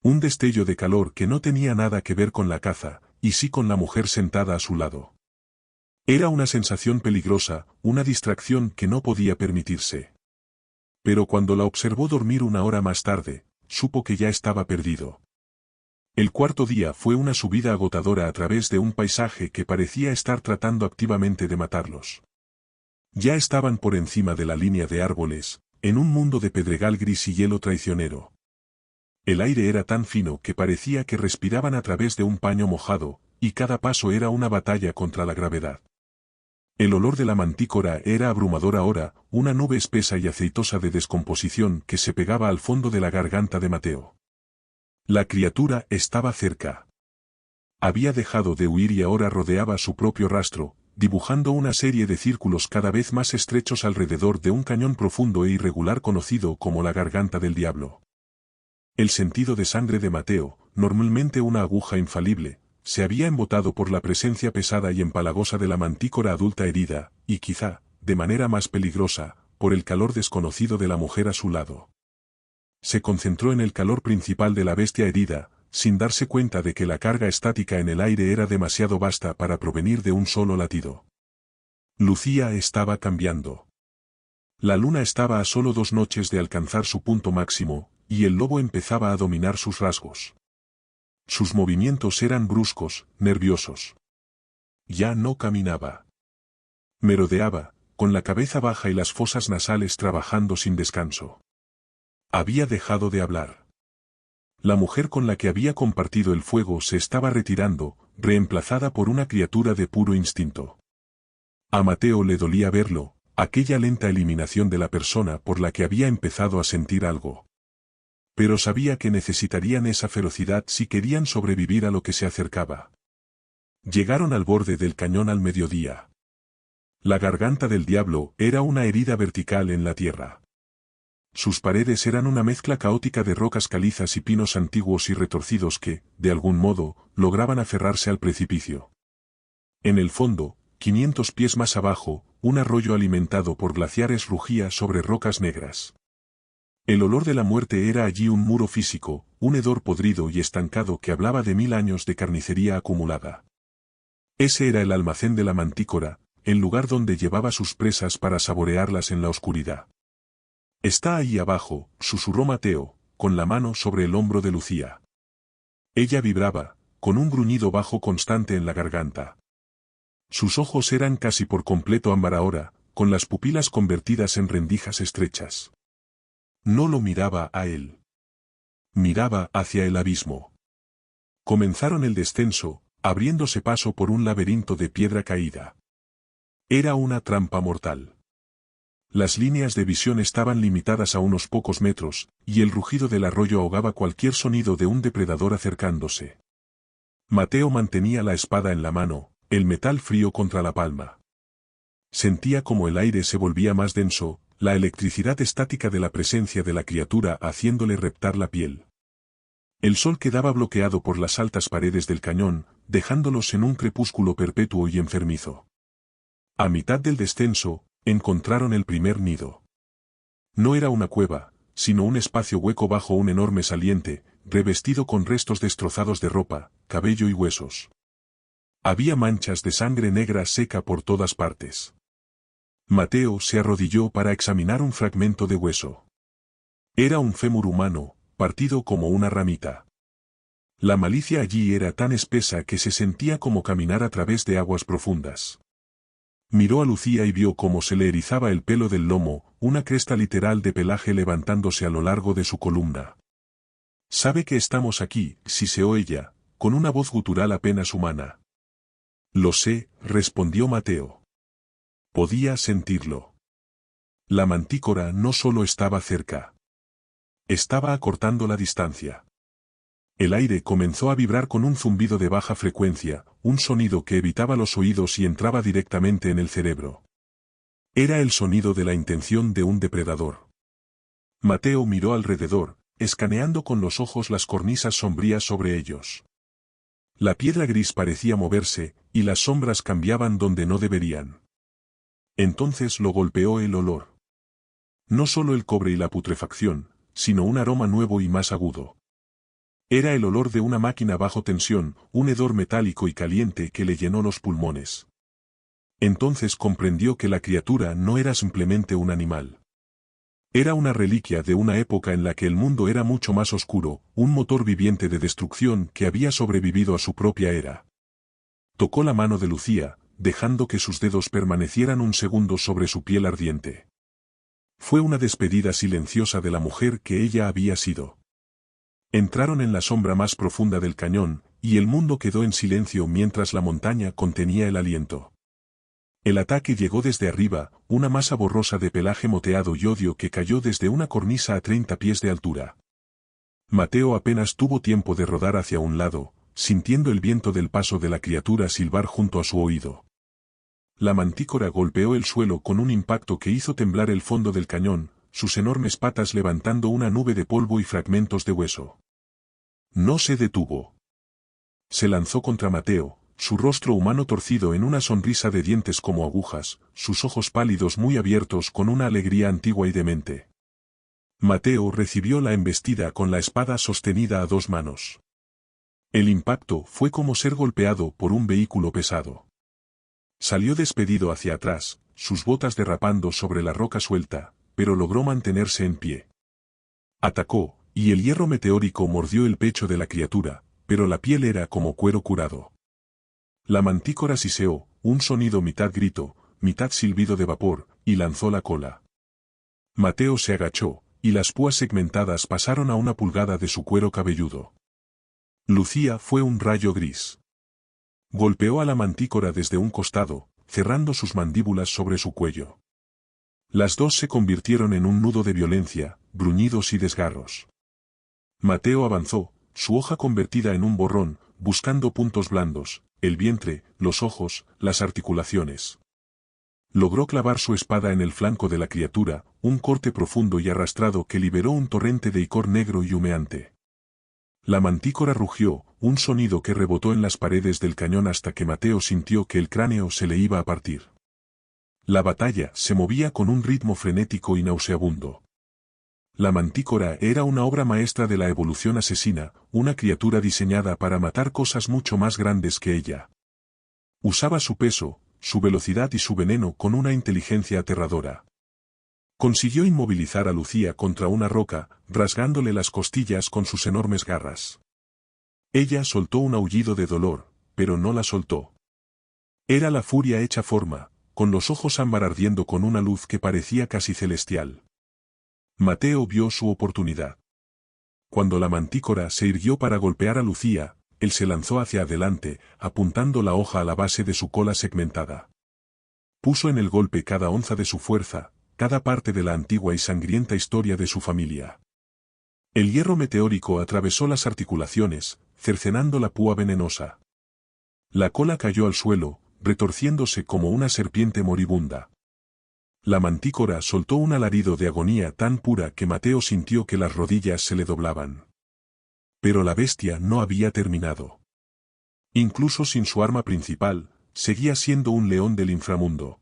Un destello de calor que no tenía nada que ver con la caza, y sí con la mujer sentada a su lado. Era una sensación peligrosa, una distracción que no podía permitirse. Pero cuando la observó dormir una hora más tarde, supo que ya estaba perdido. El cuarto día fue una subida agotadora a través de un paisaje que parecía estar tratando activamente de matarlos. Ya estaban por encima de la línea de árboles, en un mundo de pedregal gris y hielo traicionero. El aire era tan fino que parecía que respiraban a través de un paño mojado, y cada paso era una batalla contra la gravedad. El olor de la mantícora era abrumador ahora, una nube espesa y aceitosa de descomposición que se pegaba al fondo de la garganta de Mateo. La criatura estaba cerca. Había dejado de huir y ahora rodeaba su propio rastro, dibujando una serie de círculos cada vez más estrechos alrededor de un cañón profundo e irregular conocido como la garganta del diablo. El sentido de sangre de Mateo, normalmente una aguja infalible, se había embotado por la presencia pesada y empalagosa de la mantícora adulta herida, y quizá, de manera más peligrosa, por el calor desconocido de la mujer a su lado. Se concentró en el calor principal de la bestia herida, sin darse cuenta de que la carga estática en el aire era demasiado vasta para provenir de un solo latido. Lucía estaba cambiando. La luna estaba a solo 2 noches de alcanzar su punto máximo, y el lobo empezaba a dominar sus rasgos. Sus movimientos eran bruscos, nerviosos. Ya no caminaba. Merodeaba, con la cabeza baja y las fosas nasales trabajando sin descanso. Había dejado de hablar. La mujer con la que había compartido el fuego se estaba retirando, reemplazada por una criatura de puro instinto. A Mateo le dolía verlo, aquella lenta eliminación de la persona por la que había empezado a sentir algo. Pero sabía que necesitarían esa ferocidad si querían sobrevivir a lo que se acercaba. Llegaron al borde del cañón al mediodía. La garganta del diablo era una herida vertical en la tierra. Sus paredes eran una mezcla caótica de rocas calizas y pinos antiguos y retorcidos que, de algún modo, lograban aferrarse al precipicio. En el fondo, 500 pies más abajo, un arroyo alimentado por glaciares rugía sobre rocas negras. El olor de la muerte era allí un muro físico, un hedor podrido y estancado que hablaba de 1000 años de carnicería acumulada. Ese era el almacén de la mantícora, el lugar donde llevaba sus presas para saborearlas en la oscuridad. «Está ahí abajo», susurró Mateo, con la mano sobre el hombro de Lucía. Ella vibraba, con un gruñido bajo constante en la garganta. Sus ojos eran casi por completo ámbar ahora, con las pupilas convertidas en rendijas estrechas. No lo miraba a él. Miraba hacia el abismo. Comenzaron el descenso, abriéndose paso por un laberinto de piedra caída. Era una trampa mortal. Las líneas de visión estaban limitadas a unos pocos metros, y el rugido del arroyo ahogaba cualquier sonido de un depredador acercándose. Mateo mantenía la espada en la mano, el metal frío contra la palma. Sentía como el aire se volvía más denso, la electricidad estática de la presencia de la criatura haciéndole reptar la piel. El sol quedaba bloqueado por las altas paredes del cañón, dejándolos en un crepúsculo perpetuo y enfermizo. A mitad del descenso, encontraron el primer nido. No era una cueva, sino un espacio hueco bajo un enorme saliente, revestido con restos destrozados de ropa, cabello y huesos. Había manchas de sangre negra seca por todas partes. Mateo se arrodilló para examinar un fragmento de hueso. Era un fémur humano, partido como una ramita. La malicia allí era tan espesa que se sentía como caminar a través de aguas profundas. Miró a Lucía y vio cómo se le erizaba el pelo del lomo, una cresta literal de pelaje levantándose a lo largo de su columna. «Sabe que estamos aquí», siseó ella, con una voz gutural apenas humana. «Lo sé», respondió Mateo. Podía sentirlo. La mantícora no solo estaba cerca. Estaba acortando la distancia. El aire comenzó a vibrar con un zumbido de baja frecuencia, un sonido que evitaba los oídos y entraba directamente en el cerebro. Era el sonido de la intención de un depredador. Mateo miró alrededor, escaneando con los ojos las cornisas sombrías sobre ellos. La piedra gris parecía moverse, y las sombras cambiaban donde no deberían. Entonces lo golpeó el olor. No solo el cobre y la putrefacción, sino un aroma nuevo y más agudo. Era el olor de una máquina bajo tensión, un hedor metálico y caliente que le llenó los pulmones. Entonces comprendió que la criatura no era simplemente un animal. Era una reliquia de una época en la que el mundo era mucho más oscuro, un motor viviente de destrucción que había sobrevivido a su propia era. Tocó la mano de Lucía, dejando que sus dedos permanecieran un segundo sobre su piel ardiente. Fue una despedida silenciosa de la mujer que ella había sido. Entraron en la sombra más profunda del cañón, y el mundo quedó en silencio mientras la montaña contenía el aliento. El ataque llegó desde arriba, una masa borrosa de pelaje moteado y odio que cayó desde una cornisa a 30 pies de altura. Mateo apenas tuvo tiempo de rodar hacia un lado, sintiendo el viento del paso de la criatura silbar junto a su oído. La mantícora golpeó el suelo con un impacto que hizo temblar el fondo del cañón, sus enormes patas levantando una nube de polvo y fragmentos de hueso. No se detuvo. Se lanzó contra Mateo, su rostro humano torcido en una sonrisa de dientes como agujas, sus ojos pálidos muy abiertos con una alegría antigua y demente. Mateo recibió la embestida con la espada sostenida a dos manos. El impacto fue como ser golpeado por un vehículo pesado. Salió despedido hacia atrás, sus botas derrapando sobre la roca suelta, pero logró mantenerse en pie. Atacó, y el hierro meteórico mordió el pecho de la criatura, pero la piel era como cuero curado. La mantícora siseó, un sonido mitad grito, mitad silbido de vapor, y lanzó la cola. Mateo se agachó, y las púas segmentadas pasaron a una pulgada de su cuero cabelludo. Lucía fue un rayo gris. Golpeó a la mantícora desde un costado, cerrando sus mandíbulas sobre su cuello. Las dos se convirtieron en un nudo de violencia, gruñidos y desgarros. Mateo avanzó, su hoja convertida en un borrón, buscando puntos blandos, el vientre, los ojos, las articulaciones. Logró clavar su espada en el flanco de la criatura, un corte profundo y arrastrado que liberó un torrente de icor negro y humeante. La mantícora rugió, un sonido que rebotó en las paredes del cañón hasta que Mateo sintió que el cráneo se le iba a partir. La batalla se movía con un ritmo frenético y nauseabundo. La mantícora era una obra maestra de la evolución asesina, una criatura diseñada para matar cosas mucho más grandes que ella. Usaba su peso, su velocidad y su veneno con una inteligencia aterradora. Consiguió inmovilizar a Lucía contra una roca, rasgándole las costillas con sus enormes garras. Ella soltó un aullido de dolor, pero no la soltó. Era la furia hecha forma, con los ojos ámbar ardiendo con una luz que parecía casi celestial. Mateo vio su oportunidad. Cuando la mantícora se irguió para golpear a Lucía, él se lanzó hacia adelante, apuntando la hoja a la base de su cola segmentada. Puso en el golpe cada onza de su fuerza, cada parte de la antigua y sangrienta historia de su familia. El hierro meteórico atravesó las articulaciones, cercenando la púa venenosa. La cola cayó al suelo, retorciéndose como una serpiente moribunda. La mantícora soltó un alarido de agonía tan pura que Mateo sintió que las rodillas se le doblaban. Pero la bestia no había terminado. Incluso sin su arma principal, seguía siendo un león del inframundo.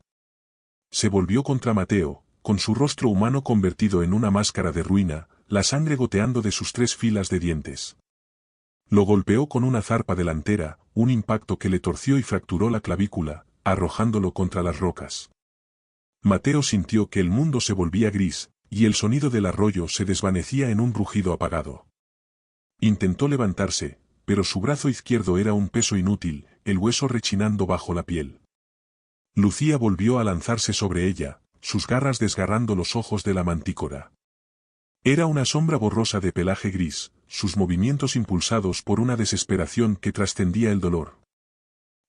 Se volvió contra Mateo, con su rostro humano convertido en una máscara de ruina, la sangre goteando de sus 3 filas de dientes. Lo golpeó con una zarpa delantera, un impacto que le torció y fracturó la clavícula, arrojándolo contra las rocas. Mateo sintió que el mundo se volvía gris, y el sonido del arroyo se desvanecía en un rugido apagado. Intentó levantarse, pero su brazo izquierdo era un peso inútil, el hueso rechinando bajo la piel. Lucía volvió a lanzarse sobre ella, sus garras desgarrando los ojos de la mantícora. Era una sombra borrosa de pelaje gris, sus movimientos impulsados por una desesperación que trascendía el dolor.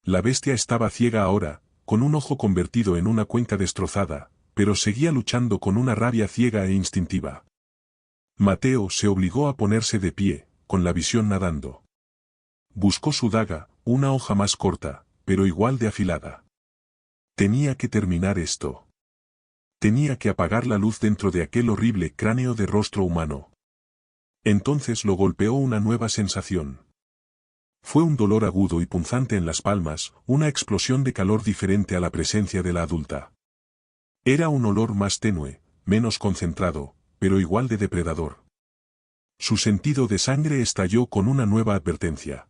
La bestia estaba ciega ahora, con un ojo convertido en una cuenca destrozada, pero seguía luchando con una rabia ciega e instintiva. Mateo se obligó a ponerse de pie, con la visión nadando. Buscó su daga, una hoja más corta, pero igual de afilada. Tenía que terminar esto. Tenía que apagar la luz dentro de aquel horrible cráneo de rostro humano. Entonces lo golpeó una nueva sensación. Fue un dolor agudo y punzante en las palmas, una explosión de calor diferente a la presencia de la adulta. Era un olor más tenue, menos concentrado, pero igual de depredador. Su sentido de sangre estalló con una nueva advertencia.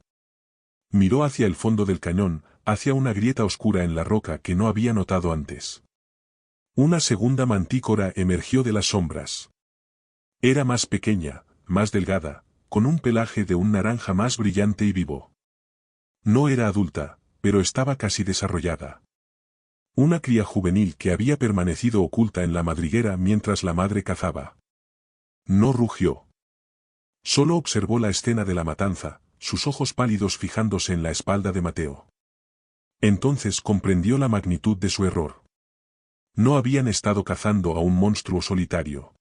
Miró hacia el fondo del cañón, hacia una grieta oscura en la roca que no había notado antes. Una segunda mantícora emergió de las sombras. Era más pequeña, más delgada, con un pelaje de un naranja más brillante y vivo. No era adulta, pero estaba casi desarrollada. Una cría juvenil que había permanecido oculta en la madriguera mientras la madre cazaba. No rugió. Solo observó la escena de la matanza, sus ojos pálidos fijándose en la espalda de Mateo. Entonces comprendió la magnitud de su error. No habían estado cazando a un monstruo solitario.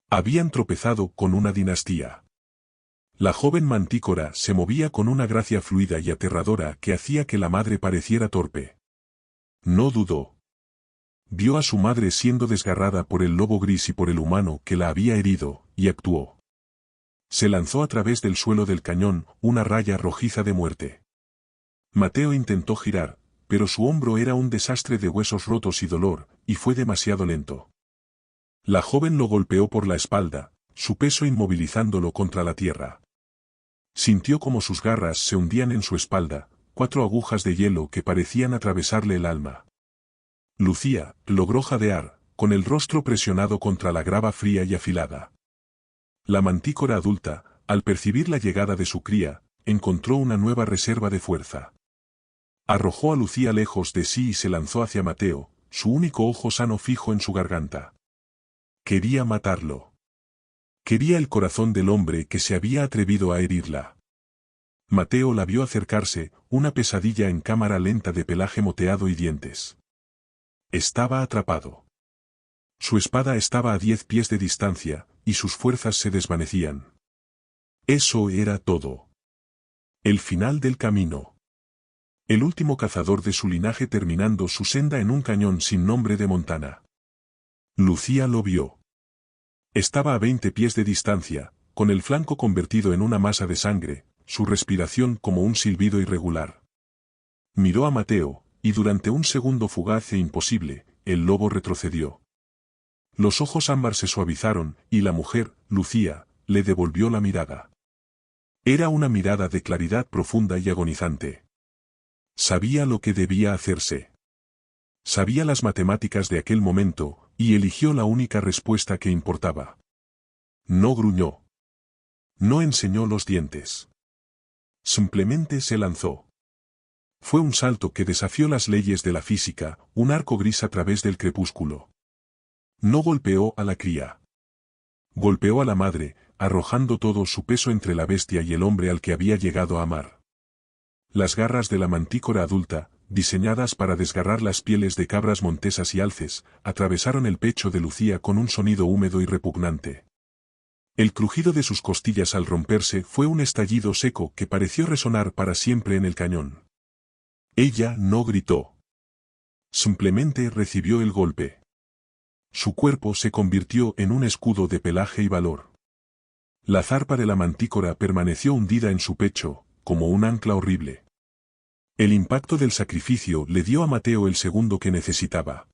Habían tropezado con una dinastía. La joven mantícora se movía con una gracia fluida y aterradora que hacía que la madre pareciera torpe. No dudó. Vio a su madre siendo desgarrada por el lobo gris y por el humano que la había herido, y actuó. Se lanzó a través del suelo del cañón, una raya rojiza de muerte. Mateo intentó girar, pero su hombro era un desastre de huesos rotos y dolor, y fue demasiado lento. La joven lo golpeó por la espalda, su peso inmovilizándolo contra la tierra. Sintió como sus garras se hundían en su espalda, 4 agujas de hielo que parecían atravesarle el alma. Lucía logró jadear, con el rostro presionado contra la grava fría y afilada. La mantícora adulta, al percibir la llegada de su cría, encontró una nueva reserva de fuerza. Arrojó a Lucía lejos de sí y se lanzó hacia Mateo, su único ojo sano fijo en su garganta. Quería matarlo. Quería el corazón del hombre que se había atrevido a herirla. Mateo la vio acercarse, una pesadilla en cámara lenta de pelaje moteado y dientes. Estaba atrapado. Su espada estaba a 10 pies de distancia, y sus fuerzas se desvanecían. Eso era todo. El final del camino. El último cazador de su linaje terminando su senda en un cañón sin nombre de Montana. Lucía lo vio. Estaba a 20 pies de distancia, con el flanco convertido en una masa de sangre, su respiración como un silbido irregular. Miró a Mateo, y durante un segundo fugaz e imposible, el lobo retrocedió. Los ojos ámbar se suavizaron, y la mujer, Lucía, le devolvió la mirada. Era una mirada de claridad profunda y agonizante. Sabía lo que debía hacerse. Sabía las matemáticas de aquel momento, y eligió la única respuesta que importaba. No gruñó. No enseñó los dientes. Simplemente se lanzó. Fue un salto que desafió las leyes de la física, un arco gris a través del crepúsculo. No golpeó a la cría. Golpeó a la madre, arrojando todo su peso entre la bestia y el hombre al que había llegado a amar. Las garras de la mantícora adulta, diseñadas para desgarrar las pieles de cabras montesas y alces, atravesaron el pecho de Lucía con un sonido húmedo y repugnante. El crujido de sus costillas al romperse fue un estallido seco que pareció resonar para siempre en el cañón. Ella no gritó. Simplemente recibió el golpe. Su cuerpo se convirtió en un escudo de pelaje y valor. La zarpa de la mantícora permaneció hundida en su pecho, como un ancla horrible. El impacto del sacrificio le dio a Mateo el segundo que necesitaba.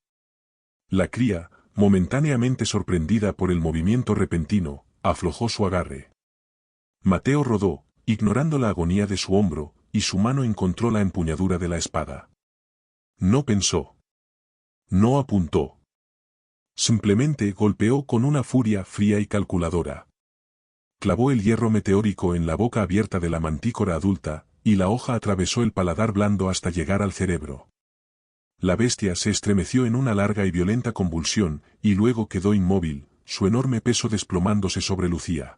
La cría, momentáneamente sorprendida por el movimiento repentino, aflojó su agarre. Mateo rodó, ignorando la agonía de su hombro, y su mano encontró la empuñadura de la espada. No pensó. No apuntó. Simplemente golpeó con una furia fría y calculadora. clavó el hierro meteórico en la boca abierta de la mantícora adulta, y la hoja atravesó el paladar blando hasta llegar al cerebro. La bestia se estremeció en una larga y violenta convulsión, y luego quedó inmóvil, su enorme peso desplomándose sobre Lucía.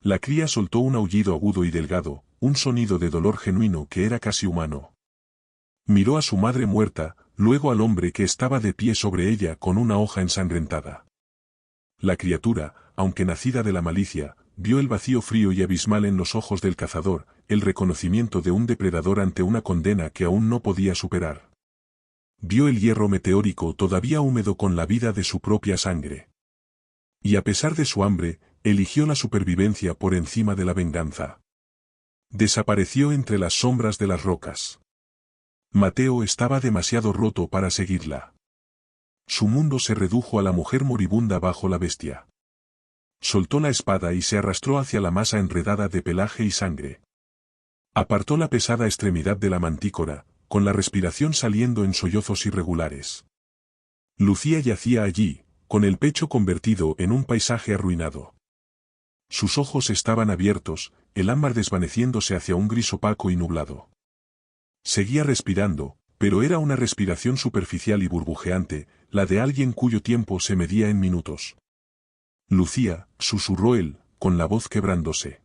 La cría soltó un aullido agudo y delgado, un sonido de dolor genuino que era casi humano. Miró a su madre muerta, luego al hombre que estaba de pie sobre ella con una hoja ensangrentada. La criatura, aunque nacida de la malicia, vio el vacío frío y abismal en los ojos del cazador, el reconocimiento de un depredador ante una condena que aún no podía superar. Vio el hierro meteórico todavía húmedo con la vida de su propia sangre. Y a pesar de su hambre, eligió la supervivencia por encima de la venganza. Desapareció entre las sombras de las rocas. Mateo estaba demasiado roto para seguirla. Su mundo se redujo a la mujer moribunda bajo la bestia. Soltó la espada y se arrastró hacia la masa enredada de pelaje y sangre. Apartó la pesada extremidad de la mantícora, con la respiración saliendo en sollozos irregulares. Lucía yacía allí, con el pecho convertido en un paisaje arruinado. Sus ojos estaban abiertos, el ámbar desvaneciéndose hacia un gris opaco y nublado. Seguía respirando, pero era una respiración superficial y burbujeante, la de alguien cuyo tiempo se medía en minutos. Lucía, susurró él, con la voz quebrándose.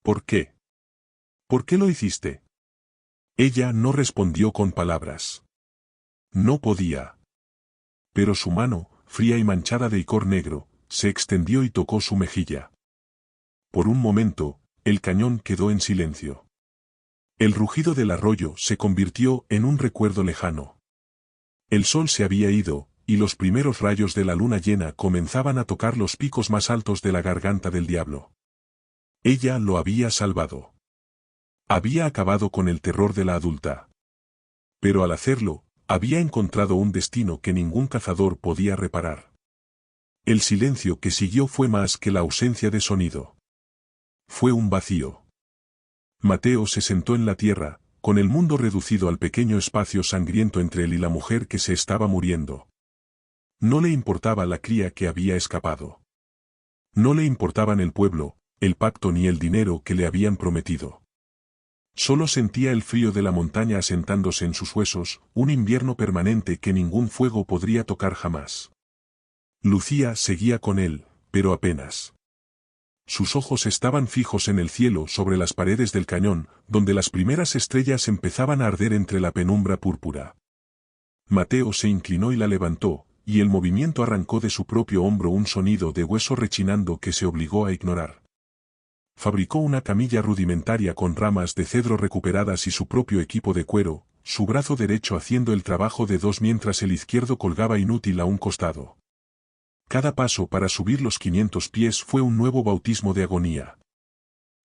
¿Por qué? ¿Por qué lo hiciste? Ella no respondió con palabras. No podía. Pero su mano, fría y manchada de icor negro, se extendió y tocó su mejilla. Por un momento, el cañón quedó en silencio. El rugido del arroyo se convirtió en un recuerdo lejano. El sol se había ido, y los primeros rayos de la luna llena comenzaban a tocar los picos más altos de la garganta del diablo. Ella lo había salvado. Había acabado con el terror de la adulta. Pero al hacerlo, había encontrado un destino que ningún cazador podía reparar. El silencio que siguió fue más que la ausencia de sonido. Fue un vacío. Mateo se sentó en la tierra, con el mundo reducido al pequeño espacio sangriento entre él y la mujer que se estaba muriendo. No le importaba la cría que había escapado. No le importaban el pueblo, el pacto ni el dinero que le habían prometido. Solo sentía el frío de la montaña asentándose en sus huesos, un invierno permanente que ningún fuego podría tocar jamás. Lucía seguía con él, pero apenas. Sus ojos estaban fijos en el cielo sobre las paredes del cañón, donde las primeras estrellas empezaban a arder entre la penumbra púrpura. Mateo se inclinó y la levantó, y el movimiento arrancó de su propio hombro un sonido de hueso rechinando que se obligó a ignorar. Fabricó una camilla rudimentaria con ramas de cedro recuperadas y su propio equipo de cuero, su brazo derecho haciendo el trabajo de dos mientras el izquierdo colgaba inútil a un costado. Cada paso para subir los 500 pies fue un nuevo bautismo de agonía.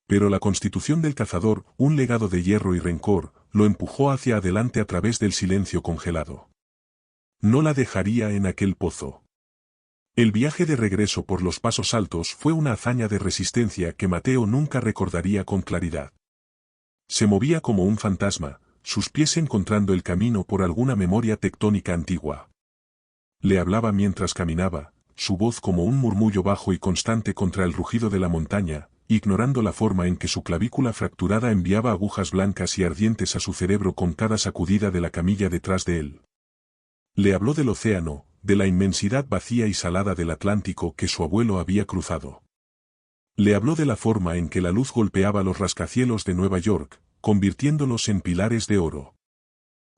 Pero la constitución del cazador, un legado de hierro y rencor, lo empujó hacia adelante a través del silencio congelado. No la dejaría en aquel pozo. El viaje de regreso por los pasos altos fue una hazaña de resistencia que Mateo nunca recordaría con claridad. Se movía como un fantasma, sus pies encontrando el camino por alguna memoria tectónica antigua. Le hablaba mientras caminaba, su voz como un murmullo bajo y constante contra el rugido de la montaña, ignorando la forma en que su clavícula fracturada enviaba agujas blancas y ardientes a su cerebro con cada sacudida de la camilla detrás de él. Le habló del océano, de la inmensidad vacía y salada del Atlántico que su abuelo había cruzado. Le habló de la forma en que la luz golpeaba los rascacielos de Nueva York, convirtiéndolos en pilares de oro.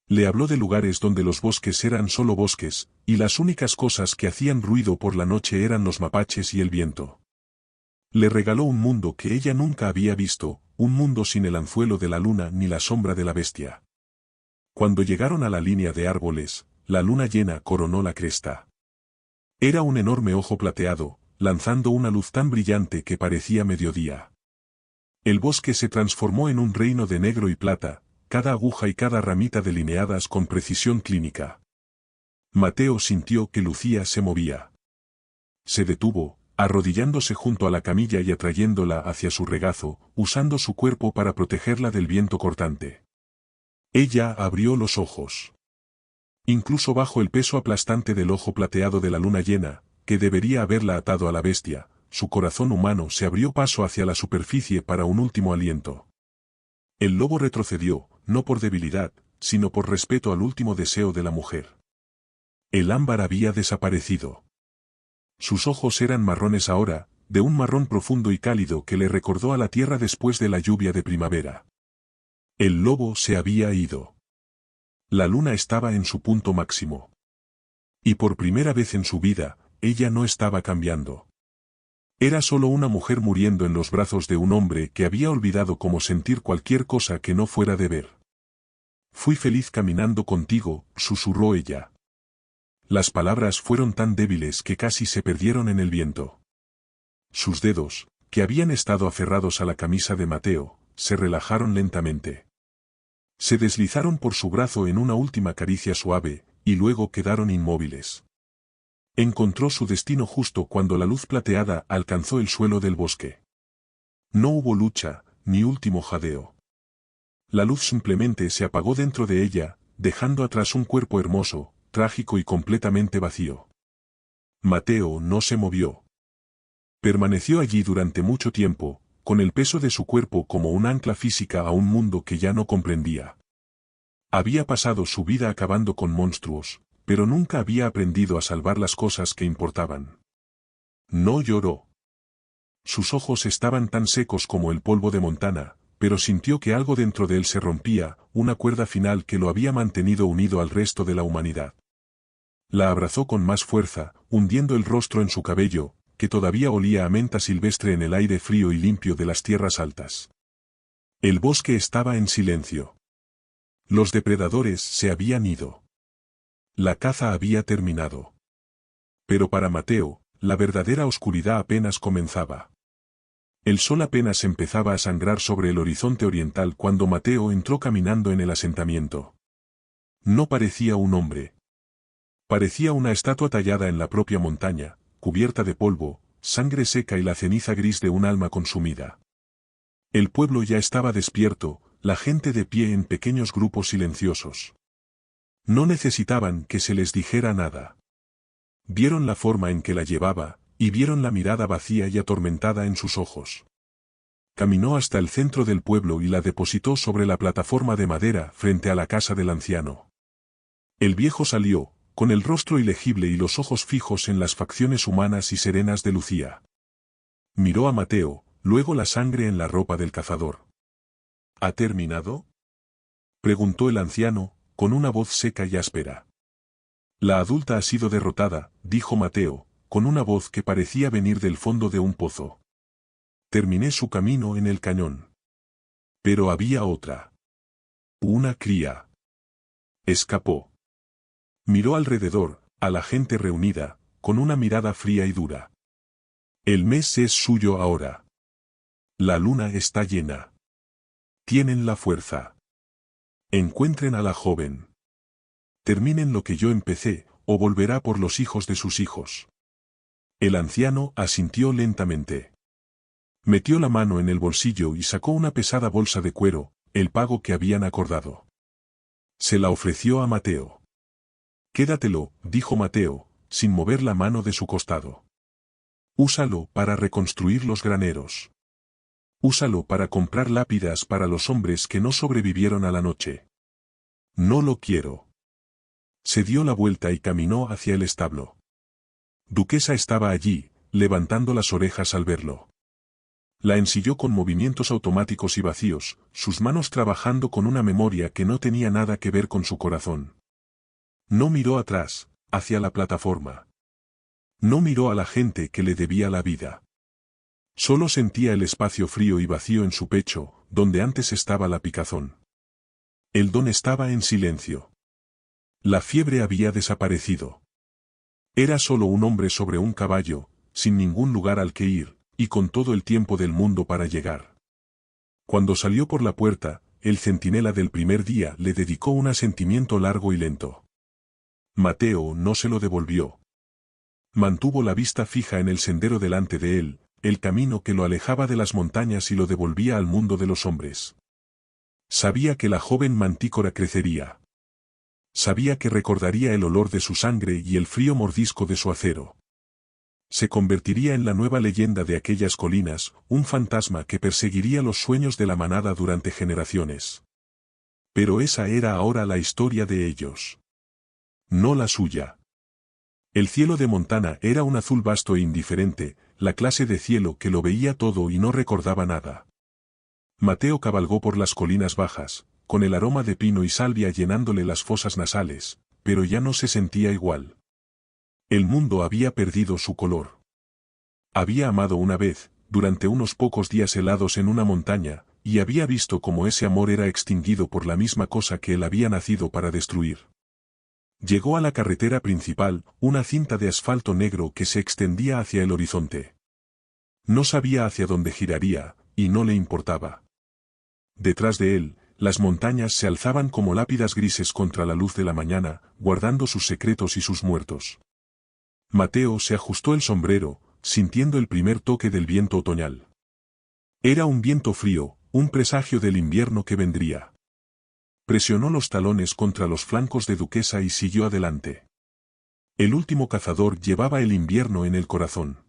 Le habló de lugares donde los bosques eran solo bosques, y las únicas cosas que hacían ruido por la noche eran los mapaches y el viento. Le regaló un mundo que ella nunca había visto, un mundo sin el anzuelo de la luna ni la sombra de la bestia. Cuando llegaron a la línea de árboles, la luna llena coronó la cresta. Era un enorme ojo plateado, lanzando una luz tan brillante que parecía mediodía. El bosque se transformó en un reino de negro y plata, cada aguja y cada ramita delineadas con precisión clínica. Mateo sintió que Lucía se movía. Se detuvo, arrodillándose junto a la camilla y atrayéndola hacia su regazo, usando su cuerpo para protegerla del viento cortante. Ella abrió los ojos. Incluso bajo el peso aplastante del ojo plateado de la luna llena, que debería haberla atado a la bestia, su corazón humano se abrió paso hacia la superficie para un último aliento. El lobo retrocedió, no por debilidad, sino por respeto al último deseo de la mujer. El ámbar había desaparecido. Sus ojos eran marrones ahora, de un marrón profundo y cálido que le recordó a la tierra después de la lluvia de primavera. El lobo se había ido. La luna estaba en su punto máximo. Y por primera vez en su vida, ella no estaba cambiando. Era solo una mujer muriendo en los brazos de un hombre que había olvidado cómo sentir cualquier cosa que no fuera de ver. Fui feliz caminando contigo, susurró ella. Las palabras fueron tan débiles que casi se perdieron en el viento. Sus dedos, que habían estado aferrados a la camisa de Mateo, se relajaron lentamente. Se deslizaron por su brazo en una última caricia suave, y luego quedaron inmóviles. Encontró su destino justo cuando la luz plateada alcanzó el suelo del bosque. No hubo lucha, ni último jadeo. La luz simplemente se apagó dentro de ella, dejando atrás un cuerpo hermoso, trágico y completamente vacío. Mateo no se movió. Permaneció allí durante mucho tiempo, con el peso de su cuerpo como un ancla física a un mundo que ya no comprendía. Había pasado su vida acabando con monstruos, pero nunca había aprendido a salvar las cosas que importaban. No lloró. Sus ojos estaban tan secos como el polvo de Montana, pero sintió que algo dentro de él se rompía, una cuerda final que lo había mantenido unido al resto de la humanidad. La abrazó con más fuerza, hundiendo el rostro en su cabello, que todavía olía a menta silvestre en el aire frío y limpio de las tierras altas. El bosque estaba en silencio. Los depredadores se habían ido. La caza había terminado. Pero para Mateo, la verdadera oscuridad apenas comenzaba. El sol apenas empezaba a sangrar sobre el horizonte oriental cuando Mateo entró caminando en el asentamiento. No parecía un hombre. Parecía una estatua tallada en la propia montaña, cubierta de polvo, sangre seca y la ceniza gris de un alma consumida. El pueblo ya estaba despierto, la gente de pie en pequeños grupos silenciosos. No necesitaban que se les dijera nada. Vieron la forma en que la llevaba, y vieron la mirada vacía y atormentada en sus ojos. Caminó hasta el centro del pueblo y la depositó sobre la plataforma de madera frente a la casa del anciano. El viejo salió, con el rostro ilegible y los ojos fijos en las facciones humanas y serenas de Lucía. Miró a Mateo, luego la sangre en la ropa del cazador. ¿Ha terminado?, preguntó el anciano, con una voz seca y áspera. La adulta ha sido derrotada, dijo Mateo, con una voz que parecía venir del fondo de un pozo. Terminé su camino en el cañón. Pero había otra. Una cría. Escapó. Miró alrededor, a la gente reunida, con una mirada fría y dura. El mes es suyo ahora. La luna está llena. Tienen la fuerza. Encuentren a la joven. Terminen lo que yo empecé, o volverá por los hijos de sus hijos. El anciano asintió lentamente. Metió la mano en el bolsillo y sacó una pesada bolsa de cuero, el pago que habían acordado. Se la ofreció a Mateo. Quédatelo, dijo Mateo, sin mover la mano de su costado. Úsalo para reconstruir los graneros. Úsalo para comprar lápidas para los hombres que no sobrevivieron a la noche. No lo quiero. Se dio la vuelta y caminó hacia el establo. Duquesa estaba allí, levantando las orejas al verlo. La ensilló con movimientos automáticos y vacíos, sus manos trabajando con una memoria que no tenía nada que ver con su corazón. No miró atrás, hacia la plataforma. No miró a la gente que le debía la vida. Solo sentía el espacio frío y vacío en su pecho, donde antes estaba la picazón. El don estaba en silencio. La fiebre había desaparecido. Era solo un hombre sobre un caballo, sin ningún lugar al que ir, y con todo el tiempo del mundo para llegar. Cuando salió por la puerta, el centinela del primer día le dedicó un asentimiento largo y lento. Mateo no se lo devolvió. Mantuvo la vista fija en el sendero delante de él, el camino que lo alejaba de las montañas y lo devolvía al mundo de los hombres. Sabía que la joven mantícora crecería. Sabía que recordaría el olor de su sangre y el frío mordisco de su acero. Se convertiría en la nueva leyenda de aquellas colinas, un fantasma que perseguiría los sueños de la manada durante generaciones. Pero esa era ahora la historia de ellos. No la suya. El cielo de Montana era un azul vasto e indiferente, la clase de cielo que lo veía todo y no recordaba nada. Mateo cabalgó por las colinas bajas, con el aroma de pino y salvia llenándole las fosas nasales, pero ya no se sentía igual. El mundo había perdido su color. Había amado una vez, durante unos pocos días helados en una montaña, y había visto cómo ese amor era extinguido por la misma cosa que él había nacido para destruir. Llegó a la carretera principal, una cinta de asfalto negro que se extendía hacia el horizonte. No sabía hacia dónde giraría, y no le importaba. Detrás de él, las montañas se alzaban como lápidas grises contra la luz de la mañana, guardando sus secretos y sus muertos. Mateo se ajustó el sombrero, sintiendo el primer toque del viento otoñal. Era un viento frío, un presagio del invierno que vendría. Presionó los talones contra los flancos de Duquesa y siguió adelante. El último cazador llevaba el invierno en el corazón.